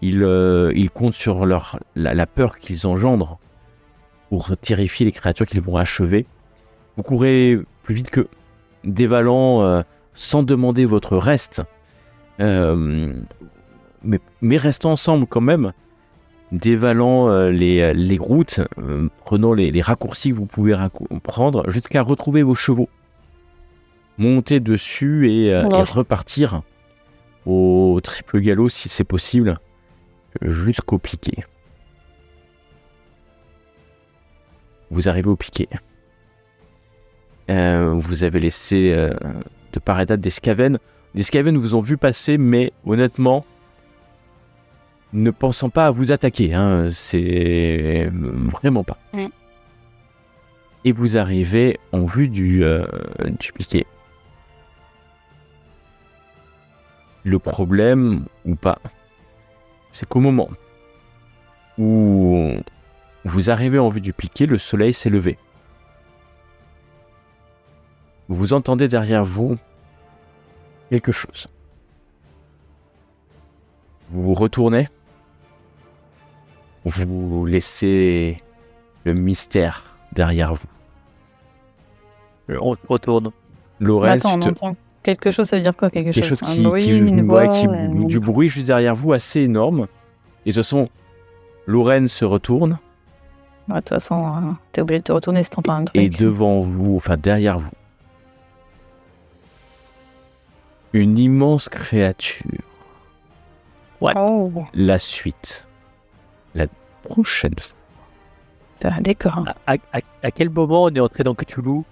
Ils comptent sur la peur qu'ils engendrent pour terrifier les créatures qu'ils vont achever. Vous courez plus vite que dévalant sans demander votre reste, mais restant ensemble quand même, dévalant les routes, prenant les raccourcis que vous pouvez prendre jusqu'à retrouver vos chevaux, monter dessus et repartir au triple galop si c'est possible, jusqu'au piquet. Vous arrivez au piquet. Vous avez laissé de part et d'autre des Skaven. Les Skaven vous ont vu passer, mais honnêtement, ne pensant pas à vous attaquer, c'est vraiment pas. Et vous arrivez en vue du piquet. Le problème, ou pas, c'est qu'au moment où vous arrivez en vue du piquet, le soleil s'est levé. Vous entendez derrière vous quelque chose. Vous vous retournez. Vous laissez le mystère derrière vous. On se retourne. Laurence, attends, on entend quelque chose, ça veut dire quoi quelque quelque chose Un bruit, une ouais, voix, du bruit juste derrière vous assez énorme. Et de toute façon, Lorraine se retourne. Ouais, de toute façon, t'es obligé de te retourner si t'entends un truc. Et devant vous, enfin derrière vous, une immense créature. Oh, La suite. La prochaine fois. d'accord. À quel moment on est entré dans Cthulhu